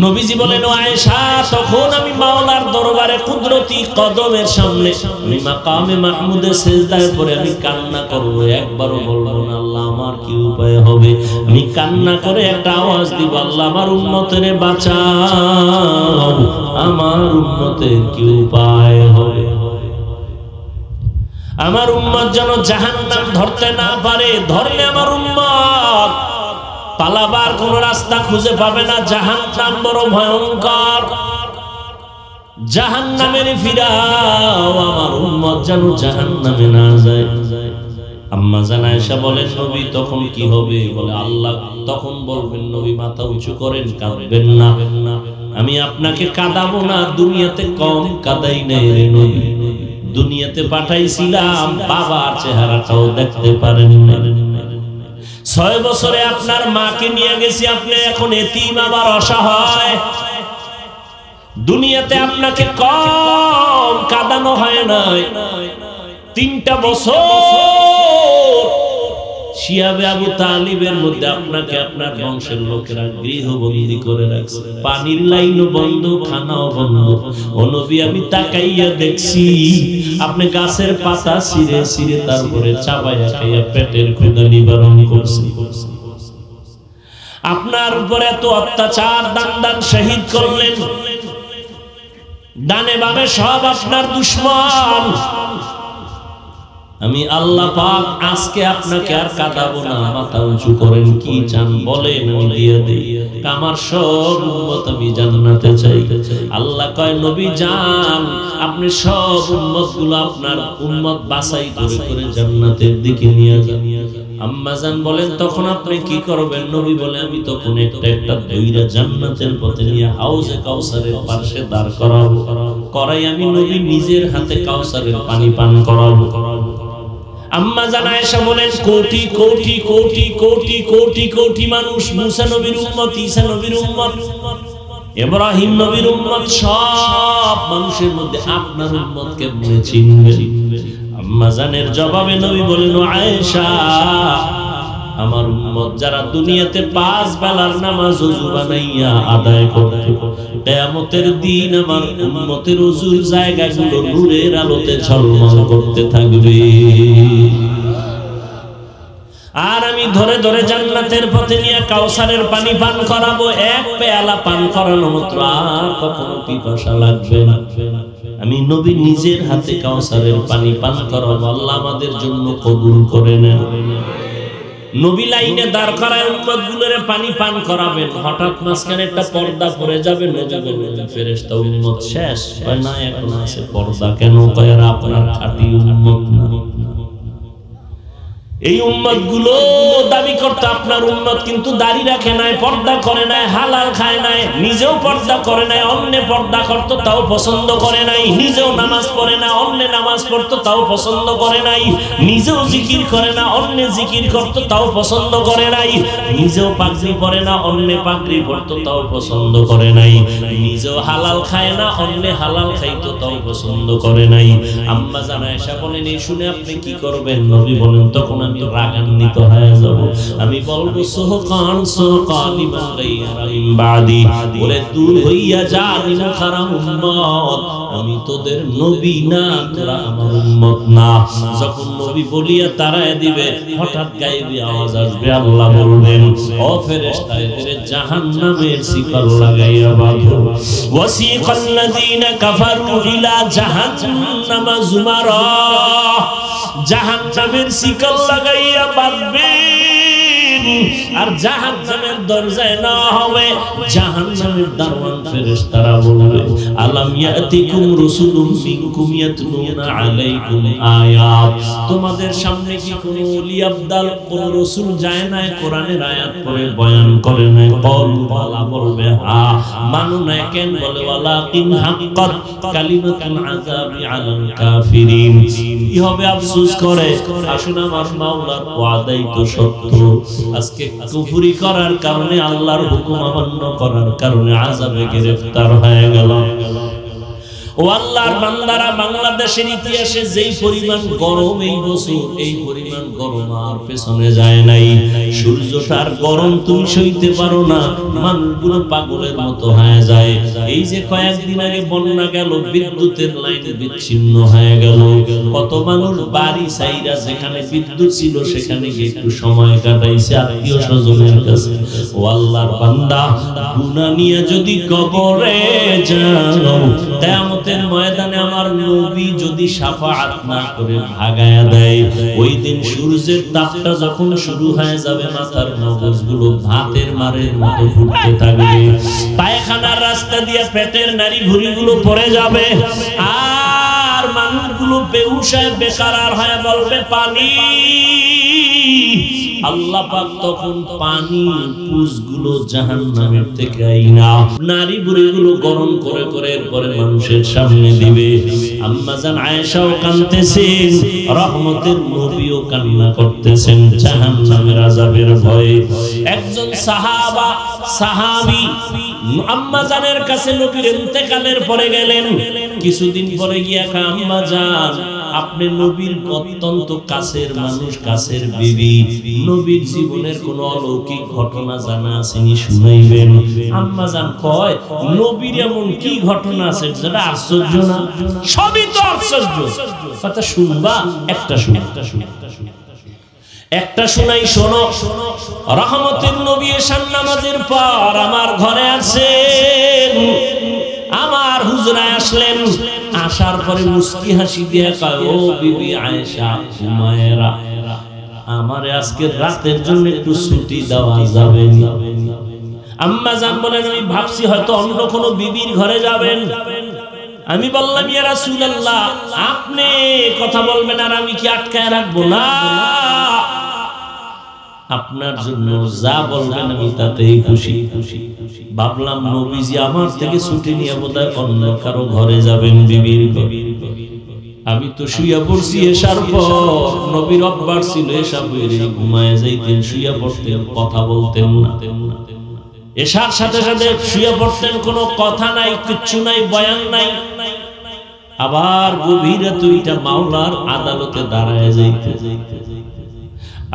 নবীজি বলেন, ও আয়েশা, তখন আমি মাওলার দরবারে কুদরতি কদমের সামনে আমি মাকামে মাহমুদে সিজদায় পড়ে আমি কান্না করব, একবারও বলবো না আল্লাহ আমার কি উপায় হবে। আমি কান্না করে একটা আওয়াজ দিব, আল্লাহ আমার উম্মতের বাঁচাও, আমার উম্মতের কি উপায় হবে। আমার উম্মত যেন জাহান্নাম ধরতে না পারে, ধরলে আমার উম্মত পালাবার কোন রাস্তা খুঁজে পাবে না। জাহান্নাম বড় ভয়ঙ্কর, জাহান্নামের ফিরাও, আমার উম্মত যেন জাহান্নামে না যায়। আম্মা জান আয়েশা বলেন, নবী তখন কি হবে? বলে আল্লাহ তখন বলবেন, নবী মাথা উঁচু করেন, কাঁদবেন না, আমি আপনাকে কাঁদাবো না। দুনিয়াতে কম কাঁদাই নাই রে নবী, দুনিয়াতে পাঠাইছিলাম বাবার চেহারাটাও দেখতে পারেন না। 6 বছরে আপনার মাকে নিয়ে গেছি, আপনি এখন এতিম, আবার অসহায়। দুনিয়াতে আপনাকে কম কাঁদানো হয় নাই। 3টা বছর শিয়াবে আবু তালিবের মধ্যে আপনাকে আপনার বংশের লোকেরা গৃহবন্দী করে রাখছে, পানির লাইনও বন্ধ, খানাও বন্ধ। ও নবী আমি তাকাইয়া দেখছি আপনি গাছের পাতা ছিঁড়ে ছিঁড়ে তারপরে চাবাইয়া খাইয়া পেটের ক্ষুধা নিবারণ করছেন। আপনার উপরে এত অত্যাচার, দান দান শহীদ করলেন, ডানে বামে সব আপনার দুশমন। আমি আল্লাহ পাক আজকে আপনাকে আর কাঁদাবো না, মাথা উঁচু করেন, কি চান বলেন, দিয়ে দেই। আমার সব উম্মত আমি জান্নাতে চাই। আল্লাহ কয়, নবী যান, আপনি সব উম্মত গুলো আপনার উম্মত বাছাই করে করে জান্নাতের দিকে নিয়ে যান। আম্মা জান বলেন, তখন আপনি কি করবেন? নবী বলে, আমি তখন একটা একটা দইরা জান্নাতের পথে নিয়ে হাউজে কাউসারের পাশে দাঁড় করাবো, করাই আমি নবী নিজের হাতে কাউসারের পানি পান করাবো। আম্মা জান আয়েশা বলেন কোটি কোটি কোটি কোটি কোটি কোটি মানুষ মুসা নবীর উম্মত, ঈসা নবীর উম্মত, ইব্রাহিম নবীর উম্মত, সব মানুষের মধ্যে আপনার উম্মত কেমনে চিনবে? আম্মা জানের জবাবে নবী বলেন আয়েশা, আমার উম্মত যারা দুনিয়াতে 5 বেলার নামাজ ওযু বানাইয়া আদায় করত, কিয়ামতের দিন আমার উম্মতের ওযুর জায়গাগুলো নূরের আলোতে ঝলমল করতে থাকবে। আর আমি ধরে ধরে জান্নাতের পথে নিয়ে কাউসারের পানি পান করাবো, এক পেয়ালা পান করানো মাত্র আর কখনো পিপাসা লাগবে না। আমি নবী নিজের হাতে কাউসারের পানি পান করাবো। আল্লাহ আমাদের জন্য কবুল করে নেন। নবী লাইনে দাঁড় করায় উম্মতগুলোরে পানি পান করাবেন, হঠাৎ মাঝখানে একটা পর্দা পড়ে যাবে। নবী বলবেন ফেরেশতা উম্মত শেষ? কয় না, এখন আছে পর্দা। কেন? কয় এরা আপনার খাঁটি উম্মত না। এই উম্মতগুলো দাবি করতে আপনার উম্মত, কিন্তু দাড়ি রাখে নাই, পর্দা করে নাই, হালাল খায় নাই, নিজেও পর্দা করে নাই, অন্য পর্দা করতো তাও পছন্দ করে নাই, নিজেও নামাজ পড়ে না, অন্য নামাজ পড়তো তাও পছন্দ করে নাই, নিজেও জিকির করে না, অন্য জিকির করতো তাও পছন্দ করে নাই, নিজেও পাগড়ি পরে না, অন্য পাগড়ি পরতো তাও পছন্দ করে নাই, নিজেও হালাল খায় না, অন্য হালাল খাইতো তাও পছন্দ করে নাই। আম্মা জান আয়েশা বলেন এই শুনে আপনি কি করবেন? নবী বলেন তখন আমি রাগান্বিত হয়ে যাব। আমি বলবো সুহকান সুহকানি মান গায়রা মিন বাদি, বলে দূর হইয়া যা নিমখারাম উম্মত, আমি তোদের নবী না, তোরা আমার উম্মত না। যখন নবী বলিয়া তারায় দিবে, হঠাৎ গায়েবী আওয়াজ আসবে, আল্লাহ বলবেন ও ফেরেশতা এদের জাহান্নামের শিকল লাগাইয়া বাঁধো। ওয়াসিকাল্লাযীনা কাফারু ইলা জাহান্নামা যুমারা, জাহান্নামের শিকল লাগাইয়া বাঁধবেন, আর জাহান্নামের দরজায় না হবে। জাহান্নামের দারওয়ান ফেরেশতারা বলবে আলাম ইয়াতিকুম রাসূলুম মিনকুম ইয়াতলুনা আলাইকুম আয়াত, তোমাদের সামনে কি কোন ওলি আবদাল কোন রাসূল যায় না কোরআনের আয়াত পড়ে বয়ান করে না? কলু বালা, বলবে হ্যাঁ। মানু না কেন? বলে ওয়ালাকিন হাক্কাত কালিমাতুল আযাবি আলাল কাফিরিন। কি হবে? আফসোস করে, আসুন আমার মাওলার ওয়াদাই তো সত্য। আজকে কুফরি করার কারণে, আল্লাহর হুকুম অমান্য করার কারণে আযাবে গ্রেফতার হয়ে গেল। ও আল্লাহর বান্দারা, বাংলাদেশের ইতিহাসে যেই পরিমাণ গরম এই বছর, এই পরিমাণ গরম আর পেছনে যায় নাই। সূর্যটার গরম তুমি সইতে পারো না, মানুষগুলো পাগলের মতো হয়ে যায়। এই যে কয়েকদিন আগে বন্যা গেল, বিদ্যুতের লাইন বিচ্ছিন্ন হয়ে গেল, কত মানুষ বাড়ি ছাইরা যেখানে বিদ্যুৎ ছিল সেখানে গিয়ে একটু সময় কাটাইছে আত্মীয় স্বজনের কাছে। ও আল্লাহর বান্দা, গুনাহ নিয়ে যদি কবরে যাও, কিয়ামতের ময়দানে আমার নবী যদি শাফাআত না করে ভাগায়া দেয়, ওই দিন সূর্যের তাপটা যখন শুরু হয়ে যাবে, মাথার মগজগুলো ভাতের মারের মতো ফুটতে থাকবে, পায়খানার রাস্তা দিয়ে পেটের নাড়ি ভুঁড়িগুলো পড়ে যাবে, আর মানুষগুলো বেহুশ বেকার হয়ে বলবে পানি। আল্লাহ পাক তখন পানি পুজগুলো জাহান্নামের থেকে আইনা নারী বুড়িগুলো গরম করে করে এরপরে মানুষের সামনে দিবে। আম্মা জান আয়েশাও কাঁদতেছেন, রহমতের নবীও কান্না করতেছেন জাহান্নামের আযাবের ভয়ে। একজন সাহাবী আম্মা জানের কাছে নবীর ইন্তেকালের পরে গেলেন। কিছুদিন পরে গিয়া কয় আম্মা জান, আপনি নবীর অত্যন্ত কাছের মানুষ, কাছের বিবি, নবীর জীবনের কোন অলৌকিক ঘটনা জানা আছে নি? শুনাইবেন। আম্মা জান কয় নবীর এমন কি ঘটনা আছে যেটা আশ্চর্য না? সবই তো আশ্চর্য। কথা শুনবা? একটা শুনাই, শোনো। রহমতের নবী এশার নামাজের পর আমার ঘরে আসেন, আমার হুজরায় আসলেন। আসার পরে মুস্কি হাসি দিয়ে কয় ও বিবি আয়েশা হুমায়রা, আমারে আজকে রাতের জন্য একটু ছুটি দেওয়া যাবে? আম্মা জান বলেন আমি ভাবছি হয়তো অন্য কোনো বিবির ঘরে যাবেন। আমি বললাম ইয়া রাসূলুল্লাহ, আপনি কথা বলবেন আর আমি কি আটকায় রাখবো? না, আপনার জন্য যা বলবেন আমি তাতেই খুশি। ভাবলাম নবীজি আমার থেকে ছুটি নিয়ে বোধহয় অন্য কারো ঘরে যাবেন, বিবির ঘরে। আমি তো শুয়ে পড়ছি এশার পর। নবীর অভ্যাস ছিল এশা পড়ে ঘুমায় যাইতেন, শুয়ে পড়তেন, কথা বলতেন না। এশার সাথে সাথে শুয়ে পড়তেন, কোনো কথা নাই, কিচ্ছু নাই, বয়ান নাই। আবার গভীর রাতে মাওলার আদালতে দাঁড়ায় যাইতে।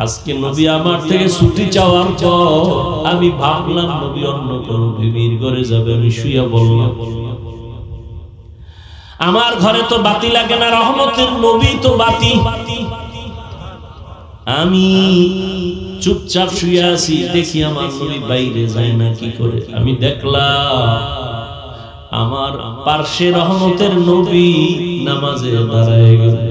আজকে নবী আমার থেকে ছুটি চাওয়ার পর আমি ভাবলাম নবী অন্য কোন বিবির ঘরে যাবে, আমি শুয়ে বললাম আমার ঘরে তো বাতি লাগে না, রহমতের নবী তো বাতি। আমি চুপচাপ শুয়ে আছি, দেখি আমার নবী বাইরে যায় না কি করে। আমি দেখলাম আমার পার্শ্বে রহমতের নবী নামাজে দাঁড়ায় গেলেন।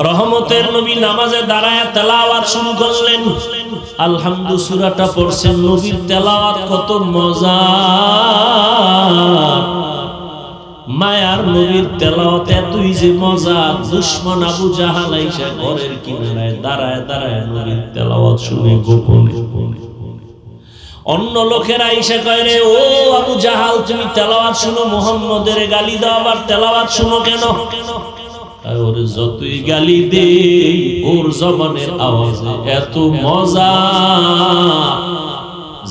রহমতের নবী নামাজে দাঁড়ায় তেলাওয়াত শুরু করলেন। আলহামদু সূরাটা পড়ছেন। নবীর তেলাওয়াত কত মজা, মায়ার নবীর তেলাওয়াত এতই যে মজা, দুশমন আবু জাহাল আইসা ঘরের কিনারায় দাঁড়ায় দাঁড়ায় নবীর তেলাওয়াত শুনে গোপনে। অন্য লোকেরা এসে কয় রে ও আবু জাহাল, তুমি তেলাওয়াত শুনো, মুহাম্মদের গালি দাও, আবার তেলাওয়াত শুনো কেন? ওর যতই গালি দে ওর জবানের আওয়াজে এত মজা,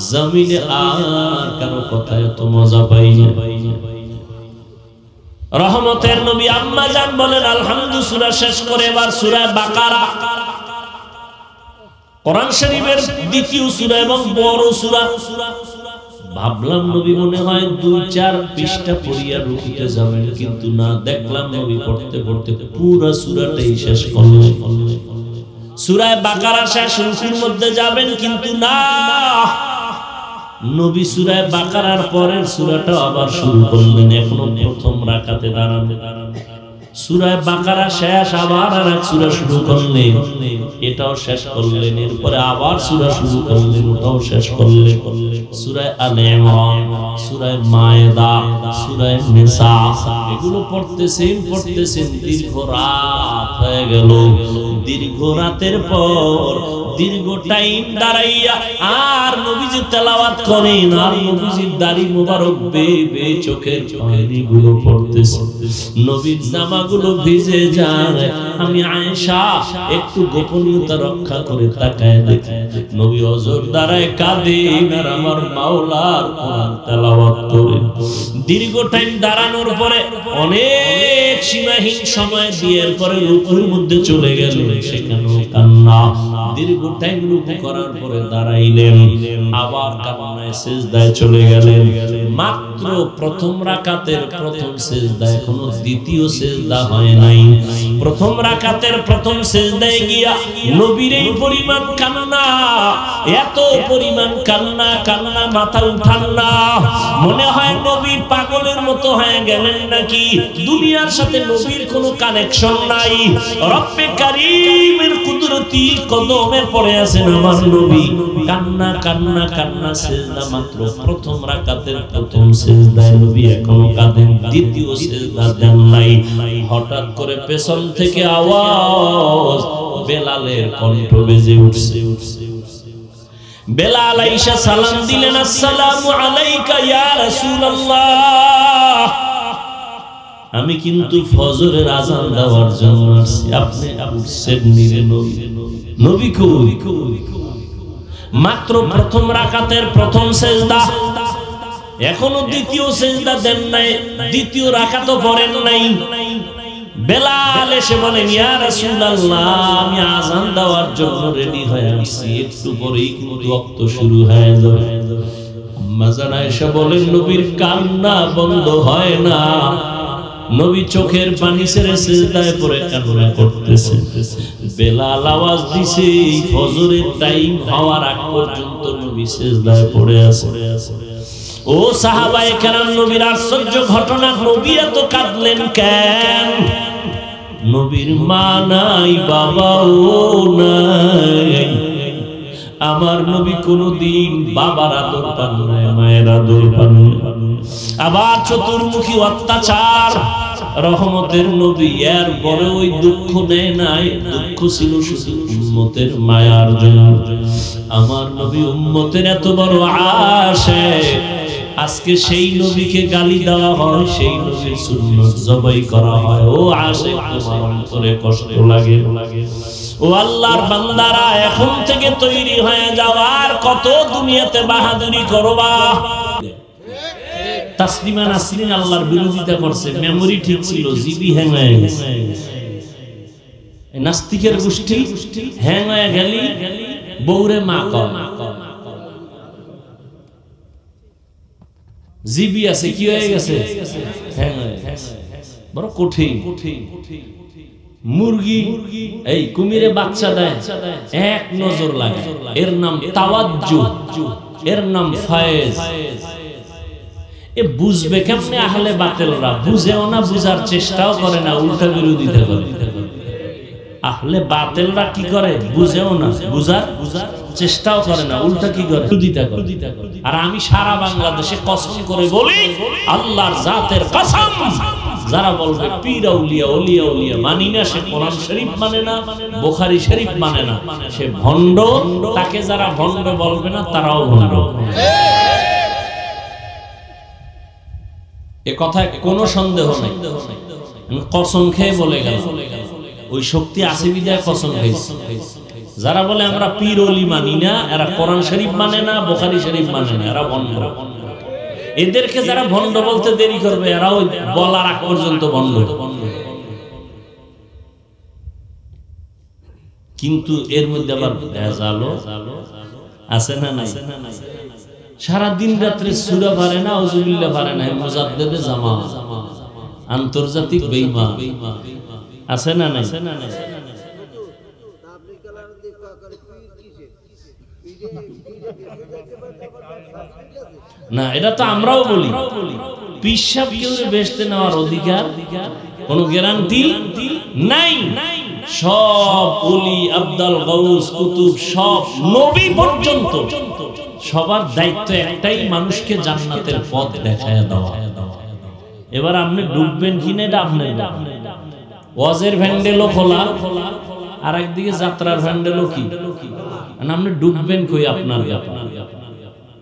জমিনে আর কারো কথা এত মজা পাই না। রহমতের নবী আম্মা জান বলেন আলহামদু সূরা শেষ করে এবার সূরা বাকারা, কোরআন শরীফের দ্বিতীয় সূরা এবং বড় সূরা। ভাবলাম নবী মনে হয় 2-4 পৃষ্ঠা পড়িয়া রুকুতে যাবেন, কিন্তু না, দেখলাম নবী পড়তে পড়তে পুরো সূরাটাই শেষ করলেন। সূরা বাকারা শেষ, রুকুর মধ্যে যাবেন, কিন্তু না, নবী সূরা বাকারার পরের সূরাটা আবার শুরু করলেন। এখনো প্রথম রাকাতে দাঁড়ানো। সূরা বাকারা শেষ, আবার আরেক সূরা শুরু করলেন, এটাও শেষ করলেন। এরপরে আবার সূরা শুরু করলেন, ওটাও শেষ করলেন। সূরা আলে ইমরান, সূরা মায়েদা, সূরা নিসা, এগুলো পড়তেছেন দীর্ঘ রাত হয়ে গেল। দীর্ঘ রাতের পর দীর্ঘ টাইম দাঁড়াইয়া আর নবীজি তেলাওয়াত করেন, আর নবীজির দাড়ি মোবারক বেয়ে চোখের পানিগুলো পড়তেছে, নবীর জামাগুলো ভিজে যায়। আমি আয়েশা একটু গোপনীয়তা রক্ষা করে তাকায় দেখি নবী অজর দাঁড়ায় কাঁদেন আর আমার মাওলার কোরআন তেলাওয়াত করেন। দীর্ঘ টাইম দাঁড়ানোর পরে অনেক সীমাহীন সময় দিয়ে পরে রুকুর মধ্যে চলে গেল, সেখানেও কান্না। দীর্ঘ টাইম রুকু করার পরে দাঁড়াইলেন, আবার কান্নায় সিজদায় চলে গেলেন। মাত্র প্রথম রাকাতের প্রথম সিজদা, এখনো দ্বিতীয় সিজদা হয় নাই। প্রথম রাকাতের প্রথম সিজদায় গিয়া নবীর এই পরিমাণ কান্না, এত পরিমাণ কান্না, কান্না মাথা উঠান না। মনে হয় নবী পাগলের মতো হয়ে গেলেন নাকি, দুনিয়ার সাথে নবীর কোনো কানেকশন নাই। রব্বে কারীমের কুদরতি কদমে পড়ে আছেন আমার নবী, কান্না কান্না কান্না। সিজদা মাত্র প্রথম রাকাতের প্রথম সিজদায় নবী এখনো কাঁদেন, দ্বিতীয় সিজদা দেন নাই। হঠাৎ করে পেছন থেকে আওয়াজ, বেলালের কণ্ঠ বেজে উঠছে। বেলাল আয়েশা সালাম দিলেন, আসসালামু আলাইকা ইয়া রাসূলুল্লাহ। আমি কিন্তু ফজরের আযান দেওয়ার জন্য আসছি, আপনি উঠছেন নিরে নবী। নবী কই? মাত্র প্রথম রাকাতের প্রথম সিজদা, এখনো দ্বিতীয় সিজদা দেন নাই, দ্বিতীয় রাকাতও পড়েন নাই। বেলাল এসে বলেন, ইয়া রাসূলুল্লাহ, আমি আযান দেওয়ার জন্য রেডি হয়ে আসছি, একটু পরেই কিন্তু ওয়াক্ত শুরু হয়ে যাবে। আম্মা জান আয়েশা বলেন, নবীর কান্না বন্ধ হয় না, নবী চোখের পানি ছেড়ে সিজদায় পড়ে কান্না করতেছে। বেলাল আওয়াজ দিছে, ফজরের টাইম হওয়ার আগ পর্যন্ত নবী সিজদায় পড়ে আছে। ও সাহাবায়ে কেরাম, নবীর আশ্চর্য ঘটনা, নবী এত কাঁদলেন কেন? নবীর মা নাই, বাবাও নাই। আমার নবী কোনদিন বাবার আদর পান নাই, মায়ের আদর পান নাই। আবার চতুর্মুখী অত্যাচার, রহমতের নবী এর পরে ওই দুঃখ নেয় নাই, দুঃখ ছিল শুধু উম্মতের মায়ার জন্য। আমার নবী উম্মতের এত বড় আশিক, আজকে সেই নবীকে গালি দেওয়া হয়, সেই নবীর সুন্নাত জবাই করা হয়। ও আশিক, তোমার অন্তরে কষ্ট লাগে? ও আল্লাহর বান্দারা, এখন থেকে তৈরি হয়ে যাও, আর কত দুনিয়াতে বাহাদুরি করবা। তাসলিমা নাসরিন আল্লাহর বিরোধিতা করছে, মেমোরি ঠিক ছিল, জিবি হ্যাং হয়ে গেছে। নাস্তিকের গোষ্ঠী হ্যাং হয়ে গেলি বউরে মা কয়, জিবি আছে কি হয়ে গেছে, হ্যাং হয়ে গেছে। বড় কঠিন। মুরগি এই কুমিরে বাচ্চা দেয়, এক নজর লাগে, এর নাম তাওয়াজ্জু, এর নাম ফায়েজ। এ বুঝবে কেমনে? আহলে বাতিলরা বুঝেও না, বুঝার চেষ্টাও করে না, উল্টা বিরোধিতা করে। আহলে বাতিলরা কি করে? বুঝেও না, বুঝার চেষ্টাও করে না, উল্টা কি করে? বিরোধিতা করে। আর আমি সারা বাংলাদেশে কসম করে বলি, আল্লাহর জাতের কসম, যারা বলবে পীর আউলিয়া, ওলিয়া উলিয়া মানি না, সে কোরআন শরীফ মানে না, বুখারী শরীফ মানে না, সে ভণ্ড। তাকে যারা ভণ্ড বলবে না, তারাও ভণ্ড। এ কথায় কোনো সন্দেহ নেই। কসম খেয়ে বলে গেল, ওই শক্তি আছে বিদায় কসম খেয়েছে। যারা বলে আমরা পীর ওলি মানি না, এরা কোরআন শরীফ মানে না, বুখারী শরীফ মানে না, এরা ভণ্ড। এদেরকে যারা ভণ্ড বলতে দেরি করবে, এরা ওই বলার আগ পর্যন্ত ভণ্ড। কিন্তু এর মধ্যে আবার ভেজালও আছে না নাই? সারা দিন রাত্রে সূরা পারে না, আউযুবিল্লাহ পারে না, মুজাদ্দিদে জামা, আন্তর্জাতিক বেঈমান আছে না নাই? না, এটা তো আমরাও বলি, পীর সাহেব কেউ বেচতে নেওয়ার অধিকার কোন গ্যারান্টি নাই। সব ওলি, আব্দাল, গাউস, কুতুব, সব নবী পর্যন্ত সবার দায়িত্ব একটাই, মানুষকে জান্নাতের পথ দেখায় দেওয়া। এবার আপনি ডুববেন কিনা এটা আপনার। ওয়াজের ভ্যান্ডেলও খোলা, আর একদিকে যাত্রার ভ্যান্ডেলও কি, আপনি ডুববেন কই আপনার ব্যাপার।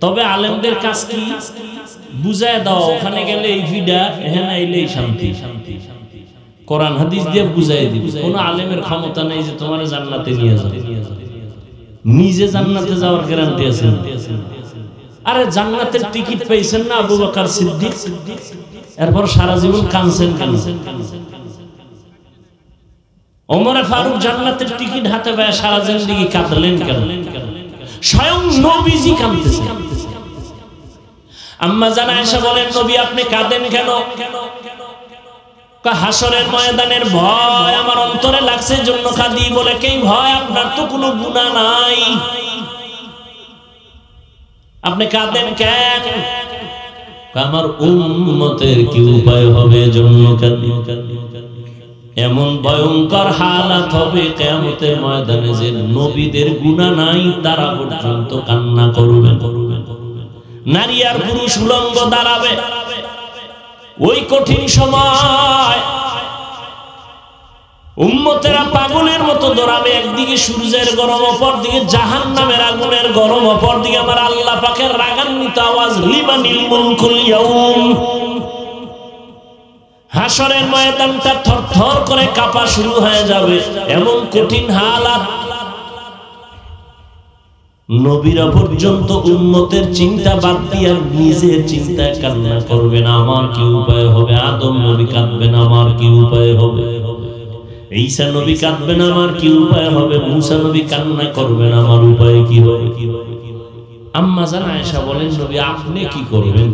তবে আলেমদের কাজ কি? বুঝায় দাও, ওখানে গেলে এই ফিডা, এখানে আইলে এই শান্তি। কোরআন হাদিস দিয়ে বুঝাই দিবে। কোন আলেমের ক্ষমতা নেই যে তোমার জান্নাতে নিয়ে যাবে। নিজে জান্নাতে যাওয়ার গ্যারান্টি আছে? আরে জান্নাতের টিকিট পেয়েছেন না আবু বকর সিদ্দিক, এরপর সারা জীবন কাঁদছেন কেন? ওমর ফারুক জান্নাতের টিকিট হাতে পেয়ে সারা জিন্দেগি কাঁদলেন কেন? স্বয়ং নবীজি কাঁদতেছেন। আম্মা জান আয়েশা বলেন, নবী আপনি কাঁদেন কেন? হাসরের ময়দানের ভয় আমার অন্তরে লাগছে, জন্য কাঁদি। বলে কি ভয়? আপনার তো কোনো গুনাহ নাই, আপনি কাঁদেন কেন? আমার উম্মতের কি উপায় হবে, জন্য কাঁদি। এমন ভয়ঙ্কর হালাত হবে কিয়ামতের ময়দানে যে নবীদের গুনাহ নাই, তারা পর্যন্ত কান্না করবে। নারী আর পুরুষ উলঙ্গ দাঁড়াবে ওই কঠিন সময়। উম্মতেরা পাগলের মতো দৌড়াবে, একদিকে সূর্যের গরম, অপর দিকে জাহান্নামের আগুনের গরম, অপর দিকে আমার আল্লাহ পাকের রাগান্বিত আওয়াজ, লিমানিল মুলকুল ইয়াউম। হাসরের ময়দানটা থরথর করে কাঁপা শুরু হয়ে যাবে, এমন কঠিন হালাত। নবীরা পর্যন্ত উম্মতের চিন্তা বাদ দিয়ে নিজের চিন্তায় কান্না করবেন, আমার কি উপায় হবে? আদম নবী কাঁদবেন, আমার কি উপায় হবে? ঈসা নবী কাঁদবেন, আমার কি উপায় হবে? মুসা নবী কান্না করবেন, আমার উপায় কি হবে? আম্মা জান আয়েশা বলেন, নবী আপনি কি করবেন?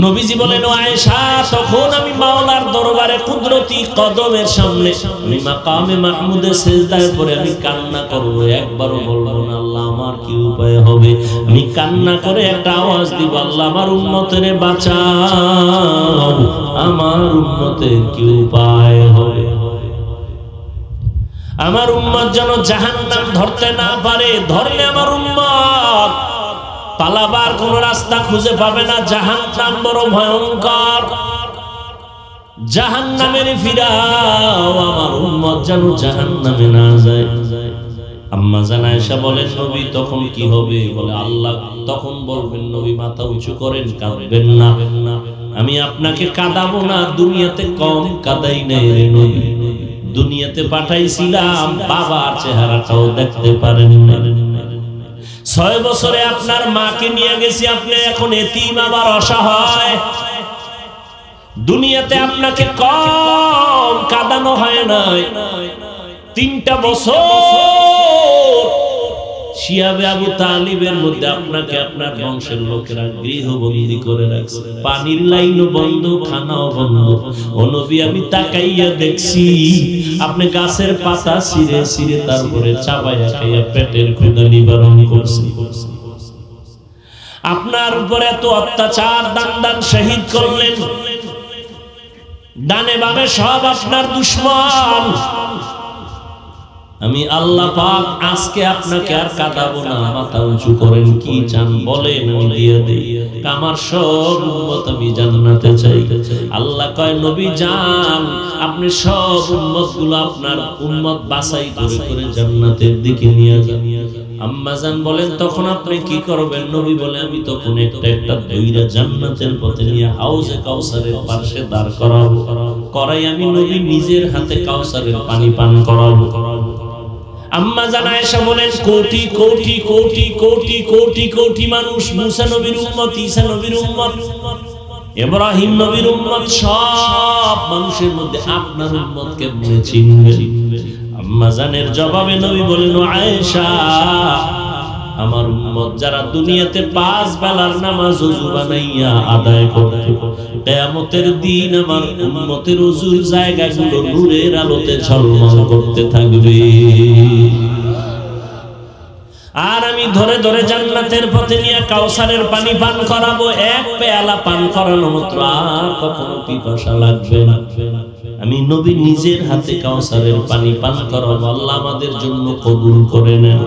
নবীজি বলেন, ও আয়েশা, তখন আমি মাওলার দরবারে কুদরতি কদমের সামনে, আমি মাকামে মাহমুদে সিজদায় পড়ে আমি কান্না করব, একবারও বলবো না আল্লাহ আমার কি উপায় হবে। আমি কান্না করে একটা আওয়াজ দিব, আল্লাহ আমার উম্মতের বাঁচাও, আমার উম্মতের কি উপায় হবে? আমার উম্মত যেন জাহান্নাম ধরতে না পারে, ধরলে আমার উম্মত পালাবার কোন রাস্তা খুঁজে পাবে না। জাহান্নাম বড় ভয়ঙ্কর, জাহান্নামের ফিরাও, আমার উম্মত যেন জাহান্নামে না যায়। আম্মা জান আয়েশা বলেন নবী তখন কি হবে? বলে আল্লাহ তখন বলবেন নবী মাথা উঁচু করেন, কাঁদবেন না, আমি আপনাকে কাঁদাবো না, দুনিয়াতে কম কাঁদাই নাই রে নবী, দুনিয়াতে পাঠাইছিলাম বাবার চেহারাটাও দেখতে পারেন না। 6 বছরে আপনার মাকে নিয়ে গেছি, আপনি এখন এতিম আবার অসহায়, দুনিয়াতে আপনাকে কম কাঁদানো হয় নাই। 3টা বছর শিয়াবে আবু তালিবের মধ্যে আপনাকে আপনার বংশের লোকেরা গৃহবন্দী করে রাখছে, পানির লাইনও বন্ধ, খানাও বন্ধ। ও নবী আমি তাকাইয়া দেখছি আপনি গাছের পাতা ছিঁড়ে ছিঁড়ে তারপরে চাবাইয়া খাইয়া পেটের ক্ষুধা নিবারণ করছেন। আপনার উপরে এত অত্যাচার, দান শহীদ করলেন, ডানে বামে সব আপনার দুশমন। আমি আল্লাহ পাক আজকে আপনাকে আর কাঁদাবো না, মাথা উঁচু করেন, কি চান বলেন দিয়ে দেই, আমার সব উম্মত আমি জান্নাতে চাই। আল্লাহ কয় নবী যান, আপনি সব উম্মত গুলো আপনার উম্মত বাছাই করে করে জান্নাতের দিকে নিয়ে যান। আম্মা জান বলেন তখন আপনি কি করবেন? নবী বলে আমি তখন একটা একটা দইরা জান্নাতের পথে নিয়ে হাউজে কাউসারের পাশে দাঁড় করাবো, করাই আমি নবী নিজের হাতে কাউসারের পানি পান করাবো। আম্মা জান আয়েশা বলেন কোটি কোটি কোটি কোটি কোটি কোটি মানুষ, মুসা নবীর উম্মত, ঈসা নবীর উম্মত, ইব্রাহিম নবীর উম্মত, সব মানুষের মধ্যে আপনার উম্মত কেমনে চিনবে? আম্মা জানের জবাবে নবী বলেন আয়েশা, আমার উম্মত যারা দুনিয়াতে 5 বেলার নামাজ ওযু বানাইয়া আদায় করত, কিয়ামতের দিন আমার উম্মতের ওযুর জায়গাগুলো নূরের আলোতে ঝলমল করতে থাকবে। আর আমি ধরে ধরে জান্নাতের পথে নিয়ে কাউসারের পানি পান করাবো, 1 পেয়ালা পান করানো মাত্র আর কখনো পিপাসা লাগবে না। আমি নবী নিজের হাতে কাউসারের পানি পান করাবো, আল্লাহ আমাদের জন্য কবুল করে নেন।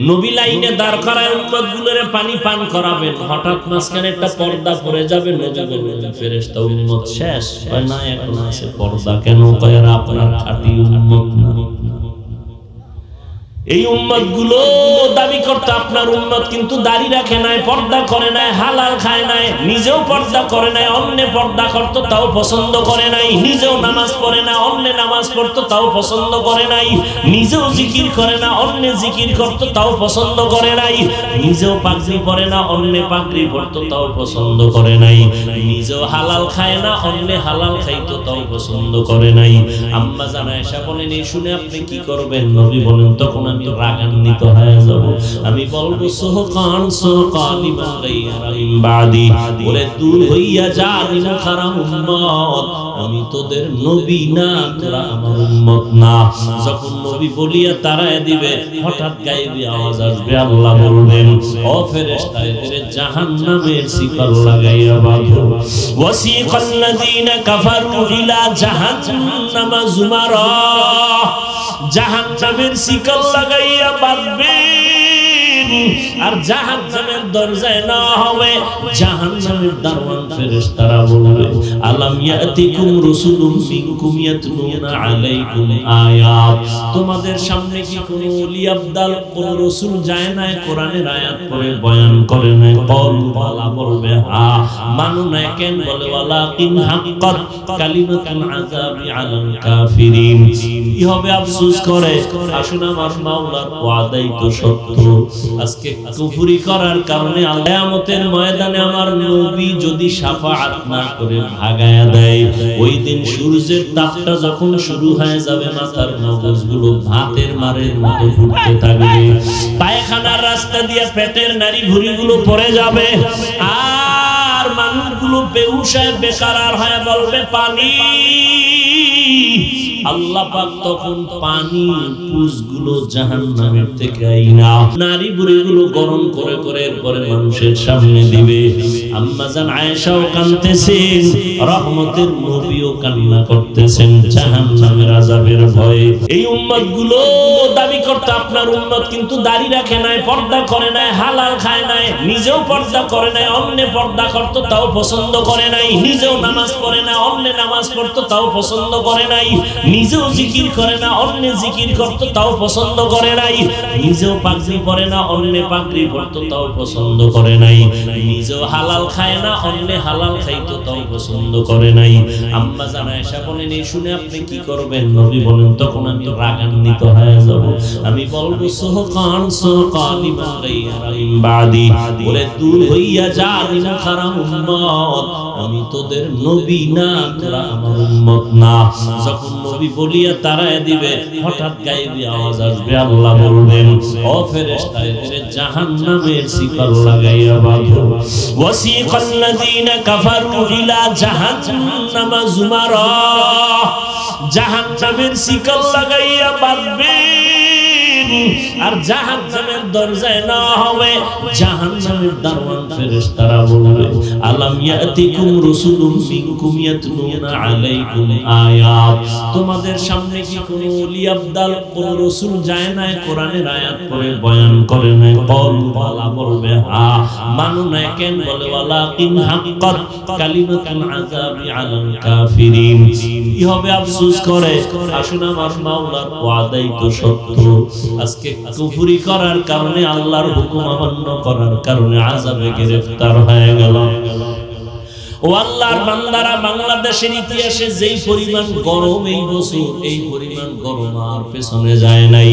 নবী লাইনে দাঁড় করায় উম্মতগুলোরে পানি পান করাবেন, হঠাৎ মাঝখানে একটা পর্দা পড়ে যাবে, নবী বলবেন ফেরেশতা উম্মত শেষ, কয় না এখন আছে পর্দা, কেন? কয় আপনার খাঁটি উম্মত না। এই উম্মতগুলো দাবি করতে আপনার উম্মত, কিন্তু দাড়ি রাখে নাই, পর্দা করে নাই, হালাল খায় নাই, নিজেও পর্দা করে নাই, অন্য পর্দা করতো তাও পছন্দ করে নাই, নিজেও নামাজ পড়ে না, অন্য নামাজ পড়তো তাও পছন্দ করে নাই, নিজেও জিকির করে না, অন্য জিকির করতো তাও পছন্দ করে নাই, নিজেও পাগড়ি পরে না, অন্য পাগড়ি পরতো তাও পছন্দ করে নাই, নিজেও হালাল খায় না, অন্য হালাল খাইতো তাও পছন্দ করে নাই। আম্মা জান আয়েশা বলেন এই শুনে আপনি কি করবেন? নবী বলেন তখন আমি রাগান্বিত হয়ে যাব, আমি বলবো সুহকান সুহকানি মান গায়রা মিন বাদি, বলে দূর হইয়া যা খারাপ উম্মত, আমি তোদের নবী না, তোরা আমার উম্মত না। যখন নবী বলিয়া তারায় দিবে, হঠাৎ গায়েবী আওয়াজ আসবে, আল্লাহ বলবেন ও ফেরেশতা এদের জাহান্নামের শিকল লাগাইয়া বাঁধো। ওয়াসিকাল্লাযীনা কাফারু ইলা জাহান্নামা যুমারা, জাহান্নামের শিকল লাগাইয়া বাঁধবেন, আর জাহান্নামের দরজায় না হবে, জাহান্নামের দারওয়ান ফেরেশতারা বলবে আলাম ইয়াতিকুম রাসূলুম মিনকুম ইয়াতলুনা আলাইকুম আয়াত, তোমাদের সামনে কি কোন ওলি আবদাল কোন রাসূল যায় না কোরআনের আয়াত পড়ে বয়ান করে না? বলা বলবে হ্যাঁ, মানু না কেন? বলে ওয়ালাকিন হাক্কাত কালিমাতুল আযাবি আলাল কাফিরিন। কি হবে আফসোস করে, আসুন আমার মাওলার ওয়াদাই তো সত্য। আজকে কুফরি করার কারণে কিয়ামতের ময়দানে আমার নবী যদি শাফাআত না করে ভাগায়া দেয়, ওই দিন সূর্যের তাপটা যখন শুরু হয়ে যাবে, মাথার মগজগুলো ভাতের মারের মতো ফুটতে থাকবে, পায়খানার রাস্তা দিয়ে পেটের নাড়ি ভুঁড়িগুলো পড়ে যাবে, আর মানুষগুলো বেহুশ হয়ে বেকারার হয়ে বলবে পানি। আল্লাহ পাক তখন পানি পুষগুলো জাহান্নামের থেকে আইনা নারী বুড়িগুলো গরম করে করে এরপরে মানুষের সামনে দিবে। আম্মা জান আয়েশাও কাঁদতেছেন, রহমতের নবীও কান্না করতেছেন জাহান্নামের আযাবের ভয়ে। এই উম্মতগুলো দাবি করতে আপনার উম্মত, কিন্তু দাড়ি রাখে নাই, পর্দা করে নাই, হালাল খায় নাই, নিজেও পর্দা করে নাই, অন্য পর্দা করতো তাও পছন্দ করে নাই, নিজেও নামাজ পড়ে না, অন্য নামাজ পড়তো তাও পছন্দ করে করে নাই, নিজেও জিকির করে না, অন্যে জিকির করতো তাও পছন্দ করে নাই, নিজেও পাগড়ি পরে না, অন্যে পাগড়ি পরতো তাও পছন্দ করে নাই, নিজেও হালাল খায় না, অন্যে হালাল খাইতো তাও পছন্দ করে নাই। আম্মা জান আয়েশা বলেন এই শুনে আপনি কি করবেন? নবী বলেন তখন আমি রাগান্বিত হয়ে যাব, আমি বলবো সুহকান সুহকানি বাগাইরাম বাদি, বলে দূর হইয়া যা খারাপ উম্মত, আমি তোদের নবী না, তোরা আমার উম্মত না। যখন নবী বলিয়া তারায় দিবে, হঠাৎ গায়েবী আওয়াজ আসবে, আল্লাহ বলবেন ও ফেরেশতা এদের জাহান্নামের শিকল লাগাইয়া বাঁধো। ওয়াসিকাল্লাযীনা কাফারু ইলা জাহান্নামা যুমারা, জাহান্নামের শিকল লাগাইয়া বাঁধবেন, আর জাহান্নামের দরজায় না হবে, জাহান্নামের দারওয়ান ফেরেশতারা বলবে আলাম ইয়াতিকুম রাসূলুম মিনকুম ইয়াতলুনা আলাইকুম আয়াত, তোমাদের সামনে কি কোন ওলি আবদাল কোন রাসূল যায় না কোরআনের আয়াত পড়ে বয়ান করে না? বলা বলবে হ্যাঁ, মানু না কেন? বলে ওয়ালাকিন হাক্কাত কালিমাতুল আযাবি আলাল কাফিরিন। কি হবে? আফসোস করে, আসুন আমার মাওলার ওয়াদাই তো সত্য, আজকে কুফরি করার কারণে, আল্লাহর হুকুম অমান্য করার কারণে আযাবে গ্রেফতার হয়ে গেল। ও আল্লাহর বান্দারা, বাংলাদেশের ইতিহাসে যেই পরিমাণ গরম এই বছর, এই পরিমাণ গরম আর পেছনে যায় নাই।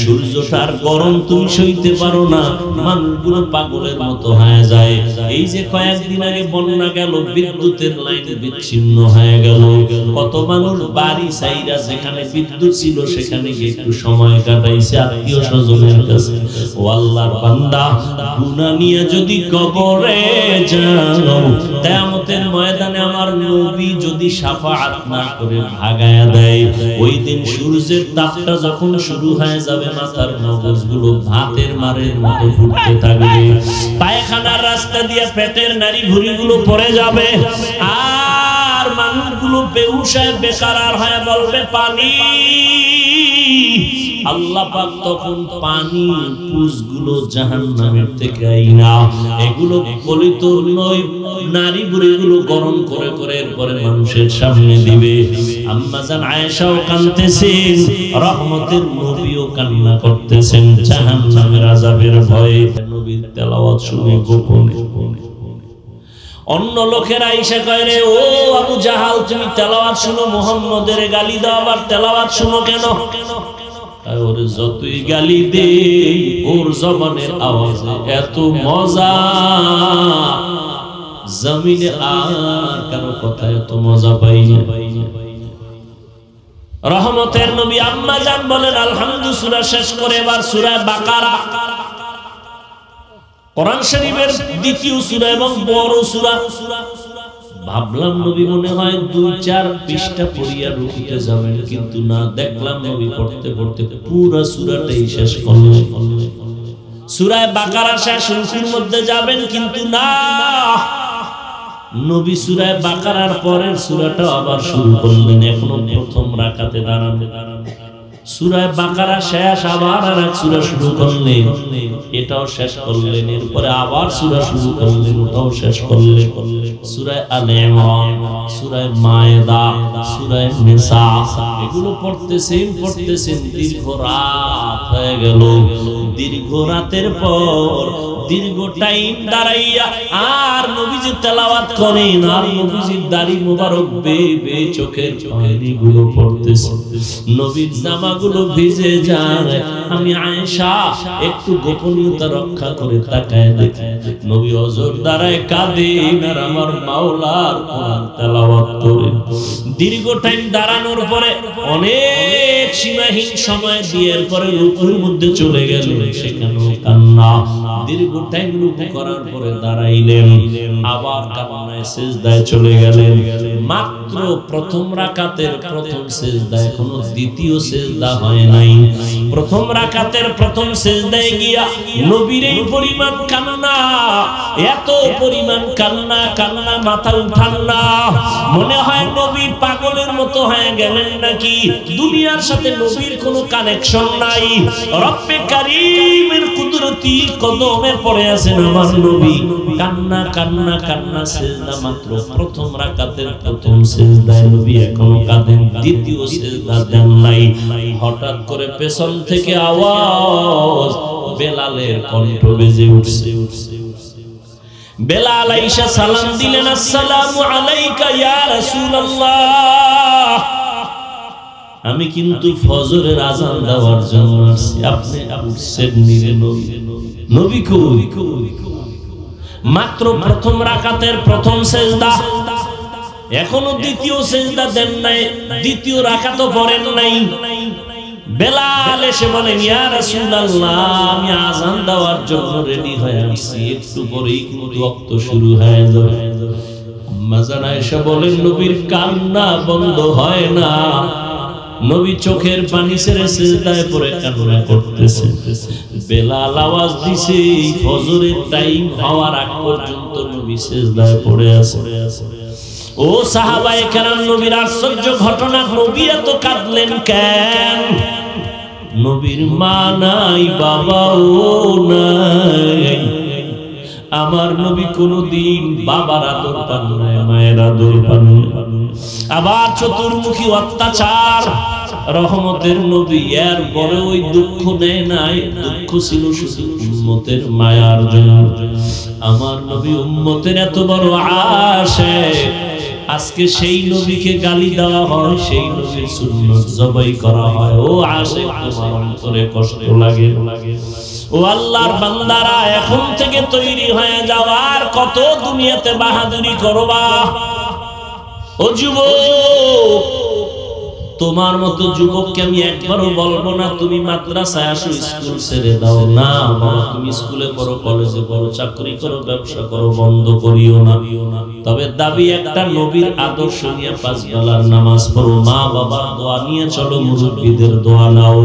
সূর্যটার গরম তুমি সইতে পারো না, মানুষগুলো পাগলের মতো হয়ে যায়। এই যে কয়েকদিন আগে বন্যা গেল, বিদ্যুতের লাইন বিচ্ছিন্ন হয়ে গেল, কত মানুষ বাড়ি ছাইরা যেখানে বিদ্যুৎ ছিল সেখানে গিয়ে একটু সময় কাটাইছে আত্মীয় স্বজনের কাছে। ও আল্লাহর বান্দা, গুনাহ নিয়ে যদি কবরে যাও, কিয়ামতের ময়দানে আমার নবী যদি শাফাআত না করে ভাগায়া দেয়, ওই দিন সূর্যের তাপটা যখন শুরু হয়ে যাবে, মাথার মগজগুলো ভাতের মারের মতো ফুটতে থাকবে, পায়খানার রাস্তা দিয়ে পেটের নাড়ি ভুঁড়িগুলো পড়ে যাবে, আর মানুষগুলো বেহুশ বেকারার হয়ে বলবে পানি। আল্লাহ পাক তখন পানি পুষগুলো জাহান্নামের থেকে আইনা এগুলো গলিত নয় নারী বুড়িগুলো গরম করে করে এরপরে মানুষের সামনে দিবে। আম্মা জান আয়েশাও কাঁদতেছেন, রহমতের নবীও কান্না করতেছেন জাহান্নামের আযাবের ভয়ে। নবীর তেলাওয়াত শুনে গোপনে অন্য লোকেরা এসে কয় রে ও আবু জাহাল, তুমি তেলাওয়াত শুনো, মুহাম্মদের গালি দাও, আবার তেলাওয়াত শুনো কেন? ওর যতই গালি দে, ওর জবানের আওয়াজে এত মজা, জমিনে আর কারো কথা এত মজা পাই না। রহমতের নবী আম্মা জান বলেন আলহামদুলিল্লাহ সূরা শেষ করে এবার সূরা বাকারা, কোরআন শরীফের দ্বিতীয় সূরা এবং বড় সূরা। ভাবলাম নবী মনে হয় 2-4 পৃষ্ঠা পড়িয়া রুকুতে যাবেন, কিন্তু না, দেখলাম নবী পড়তে পড়তে পুরো সূরাটাই শেষ করলেন। সূরা বাকারা শেষ, রুকুর মধ্যে যাবেন, কিন্তু না, নবী সূরা বাকারার পরের সূরাটা আবার শুরু করলেন। এখনো প্রথম রাকাতে দাঁড়ানো, সূরা বাকারা শেষ, আবার আরেক সূরা শুরু করলেন, এটাও শেষ করলেন, এরপরে আবার সূরা শুরু করলেন, ওটাও শেষ করলেন। সূরা আলে ইমরান, সূরা মায়েদা, সূরা নিসা, এগুলো পড়তেছেন দীর্ঘ রাত হয়ে গেল। দীর্ঘ রাতের পর দীর্ঘ টাইম দাঁড়াইয়া আর নবীজি তেলাওয়াত করেন, আর নবীজির দাড়ি মোবারক বেয়ে চোখের পানিগুলো পড়তেছে, নবীর জামাগুলো ভিজে যায়। আমি আয়েশা একটু গোপনীয়তা রক্ষা করে তাকায় দেখি, নবী অজর দাঁড়ায় কাঁদেন আর আমার মাওলার কোরআন তেলাওয়াত করেন। দীর্ঘ টাইম দাঁড়ানোর পরে অনেক সীমাহীন সময় দিয়ে এরপরে রুকুর মধ্যে চলে গেল, সেখানেও কান্না। দীর্ঘ টাইম রুকু করার পরে দাঁড়াইলেন, আবার কান্নায় সিজদায় চলে গেলেন। মাত্র প্রথম রাকাতের প্রথম সিজদা, এখনো দ্বিতীয় সিজদা হয় নাই। প্রথম রাকাতের প্রথম সিজদায় গিয়া নবীর এই পরিমাণ কান্না, এত পরিমাণ কান্না, কান্না মাথা উঠান না, মনে হয় নবী পাগলের মতো হয়ে গেলেন নাকি, দুনিয়ার সাথে নবীর কোনো কানেকশন নাই। রব্বে কারীমের কুদরতি কদম দমের পড়ে আছেন আমার নবী, কান্না কান্না কান্না, সিজদা মাত্র প্রথম রাকাতের প্রথম সিজদায় নবী এখনো কাঁদেন, দ্বিতীয় সিজদা দেন নাই। হঠাৎ করে পেছন থেকে আওয়াজ, বেলালের কণ্ঠ বেজে উঠছে। বেলাল আয়েশা সালাম দিলেন, আসসালামু আলাইকা ইয়া রাসূলুল্লাহ, আমি কিন্তু ফজরের আযান দেওয়ার জন্য আসছি, আপনি উঠছেন নিরে নবী? নবী কই? মাত্র প্রথম রাকাতের প্রথম সিজদা, এখনো দ্বিতীয় সিজদা দেন নাই, দ্বিতীয় রাকাতও পড়েন নাই। বেলাল এসে বলেন, ইয়া রাসূলুল্লাহ, আমি আযান দেওয়ার জন্য রেডি হয়ে আসছি, একটু পরেই কিন্তু ওয়াক্ত শুরু হয়ে যাবে। আম্মা জান আয়েশা বলেন, নবীর কান্না বন্ধ হয় না, নবী চোখের পানি ছেড়ে সিজদায় পড়ে কান্না করতেছে। বেলাল আওয়াজ দিছে, ফজরের টাইম হওয়ার আগ পর্যন্ত নবী সিজদায় পড়ে আছে। ও সাহাবায়ে কেরাম, নবীর আশ্চর্য ঘটনা, নবী এত কাঁদলেন কেন? নবীর মা নাই, বাবাও নাই। আমার নবী কোনদিন বাবার আদর পান নাই, মায়ের আদর পান নাই। আবার চতুর্মুখী অত্যাচার, রহমতের নবী, এর পরে ওই দুঃখ নেয় নাই, দুঃখ ছিল শুধু উম্মতের মায়ার জন্য। আমার নবী উম্মতের এত বড় আশিক, আজকে সেই নবীকে গালি দেওয়া হয়, সেই নবীর সুন্নাত জবাই করা হয়। ও আশিক, তোমার অন্তরে কষ্ট লাগে? ও আল্লাহর বান্দারা, এখন থেকে তৈরি হয়ে যাওয়ার, কত দুনিয়াতে বাহাদুরি করবা? ও যুবক, তোমার মতো যুবককে আমি একবারও বলবো না তুমি মাদ্রাসায় আসো, স্কুল ছেড়ে দাও না। বাবা, তুমি স্কুলে পড়ো, কলেজে পড়ো, চাকরি করো, ব্যবসা করো, বন্ধ করিও না। তবে দাবি একটা, নবীর আদর্শ নিয়ে 5 বেলার নামাজ পড়ো, মা বাবার দোয়া নিয়ে চলো, মুরব্বিদের দোয়া নাও,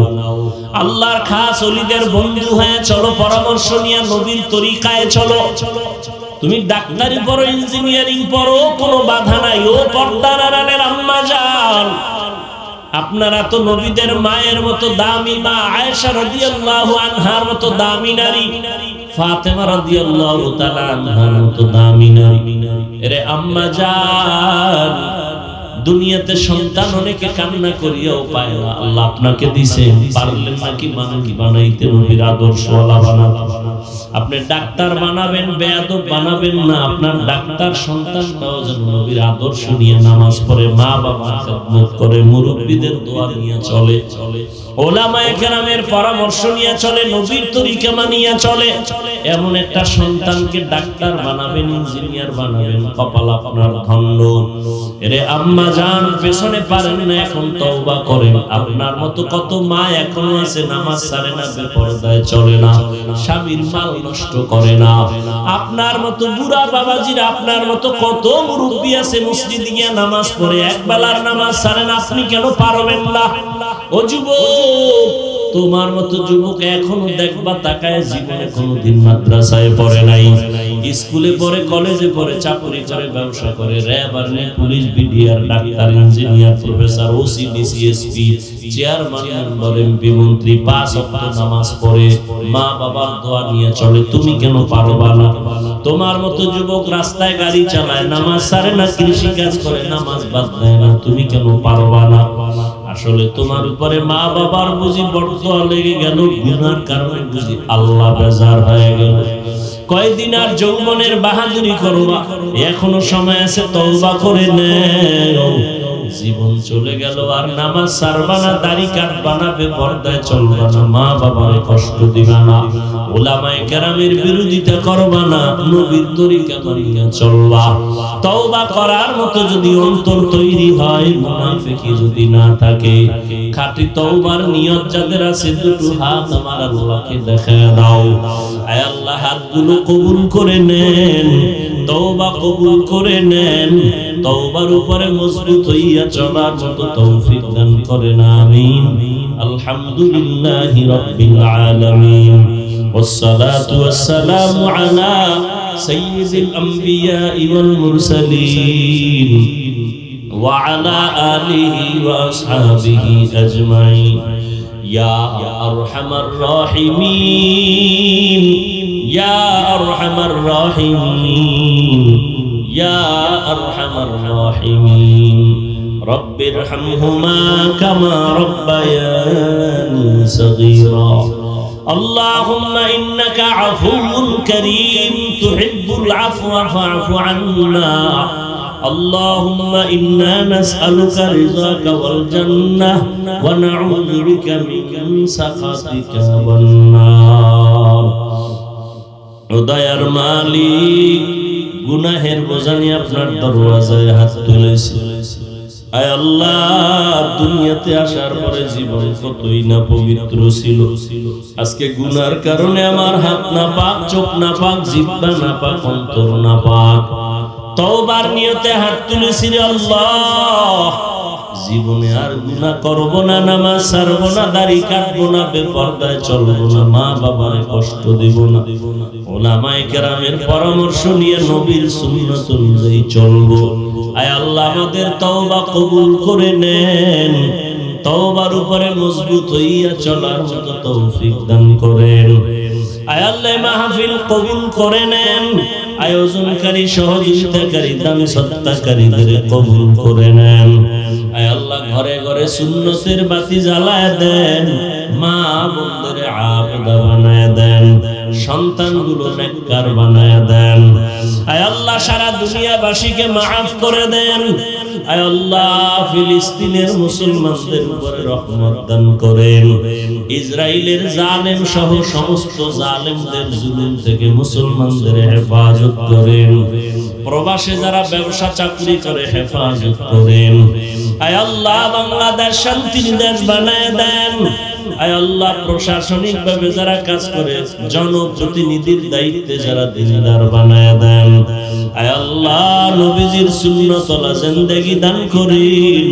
আল্লাহর খাস ওলিদের বন্ধু হয়ে চলো, পরামর্শ নিয়ে নবীর তরিকায় চলো। তুমি ডাক্তারি পড়ো, ইঞ্জিনিয়ারিং পড়ো, কোনো বাধা নাই। ও পর্দার আড়ালের আম্মা জান, আপনারা তো নবীদের মায়ের মতো দামি মা, আয়েশা রাদিয়াল্লাহু আনহার মতো দামি নারী, ফাতেমা রাদিয়াল্লাহু তাআলা আনহার মতো দামি নারী। এরে আম্মা জান, দুনিয়াতে সন্তান অনেকে কান্না করিয়াও পায় না, আল্লাহ আপনাকে দিয়েছেন, পারলেন নাকি মানুষ বানাইতে, নবীর আদর্শওয়ালা বানাতে। আপনি ডাক্তার বানাবেন, বেয়াদব বানাবেন না, আপনার ডাক্তার সন্তানটাও যেন নবীর আদর্শ নিয়ে নামাজ পড়ে, মা বাবার খেদমত করে, মুরব্বিদের দোয়া নিয়ে চলে, ওলামায়ে কেরামের পরামর্শ নিয়ে চলে, নবীর তরিকা মানিয়ে চলে। এমন একটা সন্তানকে ডাক্তার বানাবেন, ইঞ্জিনিয়ার বানাবেন, কপাল আপনার ধন্য। এরে আম্মা জান, পেছনে পারেন না, এখন তওবা করেন। আপনার মতো কত মা এখনো আছে, নামাজ ছাড়ে না, বেপরদায় চলে না, স্বামীর মাল নষ্ট করে না। আপনার মতো বুড়া বাবাজিরা, আপনার মতো কত মুরব্বি আছে, মসজিদে গিয়ে নামাজ পড়ে, এক বেলার নামাজ ছাড়ে না, আপনি কেন পারবেন না? ও যুবক, তোমার মতো যুবক এখনো দেখবা তাকায়, জীবনে কোনোদিন মাদ্রাসায় পড়ে নাই, স্কুলে পড়ে, কলেজে পড়ে, চাকরি করে, ব্যবসা করে, RAB, army, police, BDR, doctor, engineer, professor, OC, DC, SP, chairman, member, MP, মন্ত্রী, 5 ওয়াক্ত নামাজ পড়ে, মা বাবার দোয়া নিয়ে চলে, তুমি কেন পারবা না? তোমার মতো যুবক রাস্তায় গাড়ি চালায়, নামাজ ছাড়ে না, কৃষি কাজ করে, নামাজ বাদ দেয় না, তুমি কেন পারবা না? আসলে তোমার উপরে মা বাবার বুঝি বড়দোয়া লেগে গেল, গুনার কারণে বুঝি আল্লাহ বেজার হয়ে গেল। কয়দিন আর যৌবনের বাহাদুরি করবা, এখনো সময় আছে, তওবা করে নেও। জীবন চলে গেল, আর নামাজ ছাড়বা না, দাড়ি কাটবা না, বেপরদায় চলবা না, মা বাবারে কষ্ট দিবা না, উলামায়ে কেরামের বিরোধিতা করবা না, নবীর তরিকা মানিয়া চলবা। তওবা করার মতো যদি অন্তর তৈরি হয়, মুনাফিকি যদি না থাকে, খাঁটি তওবার নিয়ত যাদের আছে, দুটো হাত আমার আল্লাহকে দেখায় দাও। আয় আল্লাহ, হাতগুলো কবুল করে নেন, তওবা কবুল করে নেন, তওবার উপরে মজবুত হইয়া চলার মতো তৌফিক দান করেন, আমিন। আলহামদুলিল্লাহি রাব্বিল আলামিন, والصلاة والسلام على سيد الأنبياء والمرسلين وعلى آله وأصحابه أجمعين يا أرحم الراحمين ইয়া আরহামার রাহিমিন ইয়া আরহামার রাহিমিন রব্বিরহামহুমা কামা রব্বায়ানি সগীরা اللهم إنك عفو كريم تحب العفو فاعف عنا اللهم إنا نسألك رضاك والجنة ونعوذ بك من سخطك والنار দয়ার মালিক গুনাহের বোঝা নিয়ে আপনার দরওয়াজায় হাত তুলেছি আয় আল্লাহ দুনিয়াতে আসার পরে জীবন কতই না পবিত্র ছিল আজকে গুনার কারণে আমার হাত না পাক চোখ না পাক জিহ্বা না পাক অন্তর না পাক তওবার নিয়তে হাত তুলেছি রে আল্লাহ জীবনে আর গুনাহ করব না নামাজ ছাড়ব না দাড়ি কাটবো না বেপরদায় চলবো না মা বাবার কষ্ট দেব না উলামায়ে কেরামের পরামর্শ নিয়ে নবীর সুন্নাত অনুযায়ী চলবো আয় আল্লাহ আমাদের তওবা কবুল করে নেন তওবার উপরে মজবুত হইয়া চলার মতো তৌফিক দান করেন আয় আল্লাহ মাহফিল কবুল করে নেন আয়োজনকারী সহযোগিতাকারী দান সদকাকারীদের কবুল করে নেন আয় আল্লাহ ঘরে ঘরে সুন্নতের বাতি জ্বালায় দেন মা বোনদের আবেদা বানায় দেন সন্তানগুলো নেককার বানায় দেন আয় আল্লাহ সারা দুনিয়াবাসীকে মাফ করে দেন আয় আল্লাহ ফিলিস্তিনের মুসলমানদের উপরে রহমত দান করেন ইসরাইলের জালেম সহ সমস্ত জালেমদের জুলুম থেকে মুসলমানদের হেফাজত করেন প্রবাসে যারা ব্যবসা চাকরি করে হেফাজত করেন আয় আল্লাহ বাংলাদেশ শান্তির দেশ বানায় দেন আয় আল্লাহ প্রশাসনিক ভাবে যারা কাজ করে জনপ্রতিনিধির দায়িত্বে যারা দিনদার বানায় দেন আয় আল্লাহ নবীজির সুন্নতওয়ালা জিন্দেগি দান করেন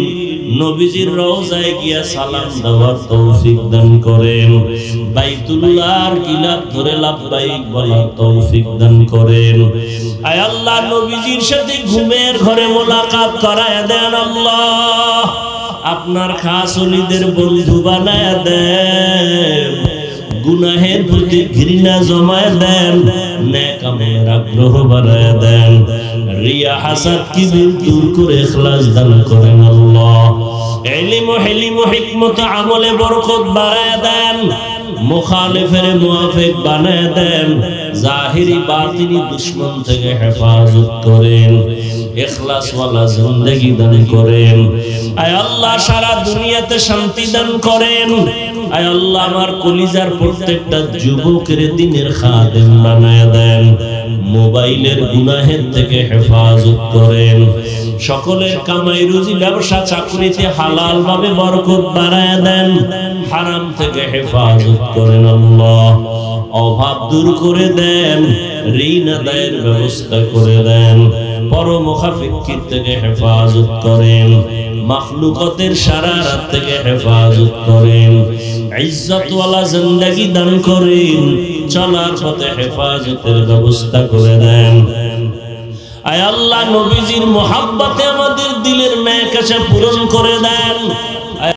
নবীজির রওজায় গিয়া সালাম দেওয়ার তৌফিক দান করেন বাইতুল্লাহর গিলাফ ধরে লাব্বাইক বলার তৌফিক দান করেন আয় আল্লাহ নবীজির সাথে ঘুমের ঘরে মোলাকাত করায় দেন আল্লাহ আপনার খাস ওলিদের বন্ধু বানায় দেন গুনাহের প্রতি ঘৃণা জমায় দেন নেক আমলের আগ্রহ বাড়ায় দেন রিয়া হাসাদ কিবর দূর করে ইখলাস দান করেন আল্লাহ ইলম ও হিলম ও হিকমত আমলে বরকত বাড়ায় দেন মুখালিফের মুওয়াফিক বানায় দেন জাহিরি বাতিনি দুশমন থেকে হেফাজত করেন ইখলাস ওয়ালা জিন্দেগি দান করেন আয় আল্লাহ সারা দুনিয়াতে শান্তি দান করেন আয় আল্লাহ আমার কলিজার প্রত্যেকটা যুবকের দ্বীনের খাদেম বানায় দেন মোবাইলের গুনাহের থেকে হেফাজত করেন সকলের কামাই রুজি ব্যবসা চাকরিতে হালাল ভাবে বরকত বাড়ায় দেন হারাম থেকে হেফাজত করেন আল্লাহ অভাব দূর করে দেন ঋণ আদায়ের ব্যবস্থা করে দেন পরমুখাফিকির থেকে হেফাজত করেন মাখলুকাতের শারারাত থেকে হেফাজত করেন ইজ্জত ওয়ালা জিন্দেগি দান করেন চলার পথে হেফাজতের ব্যবস্থা করে দেন আয় আল্লাহ নবীজির মুহাব্বতে আমাদের দিলের নেক আশা পূরণ করে দেন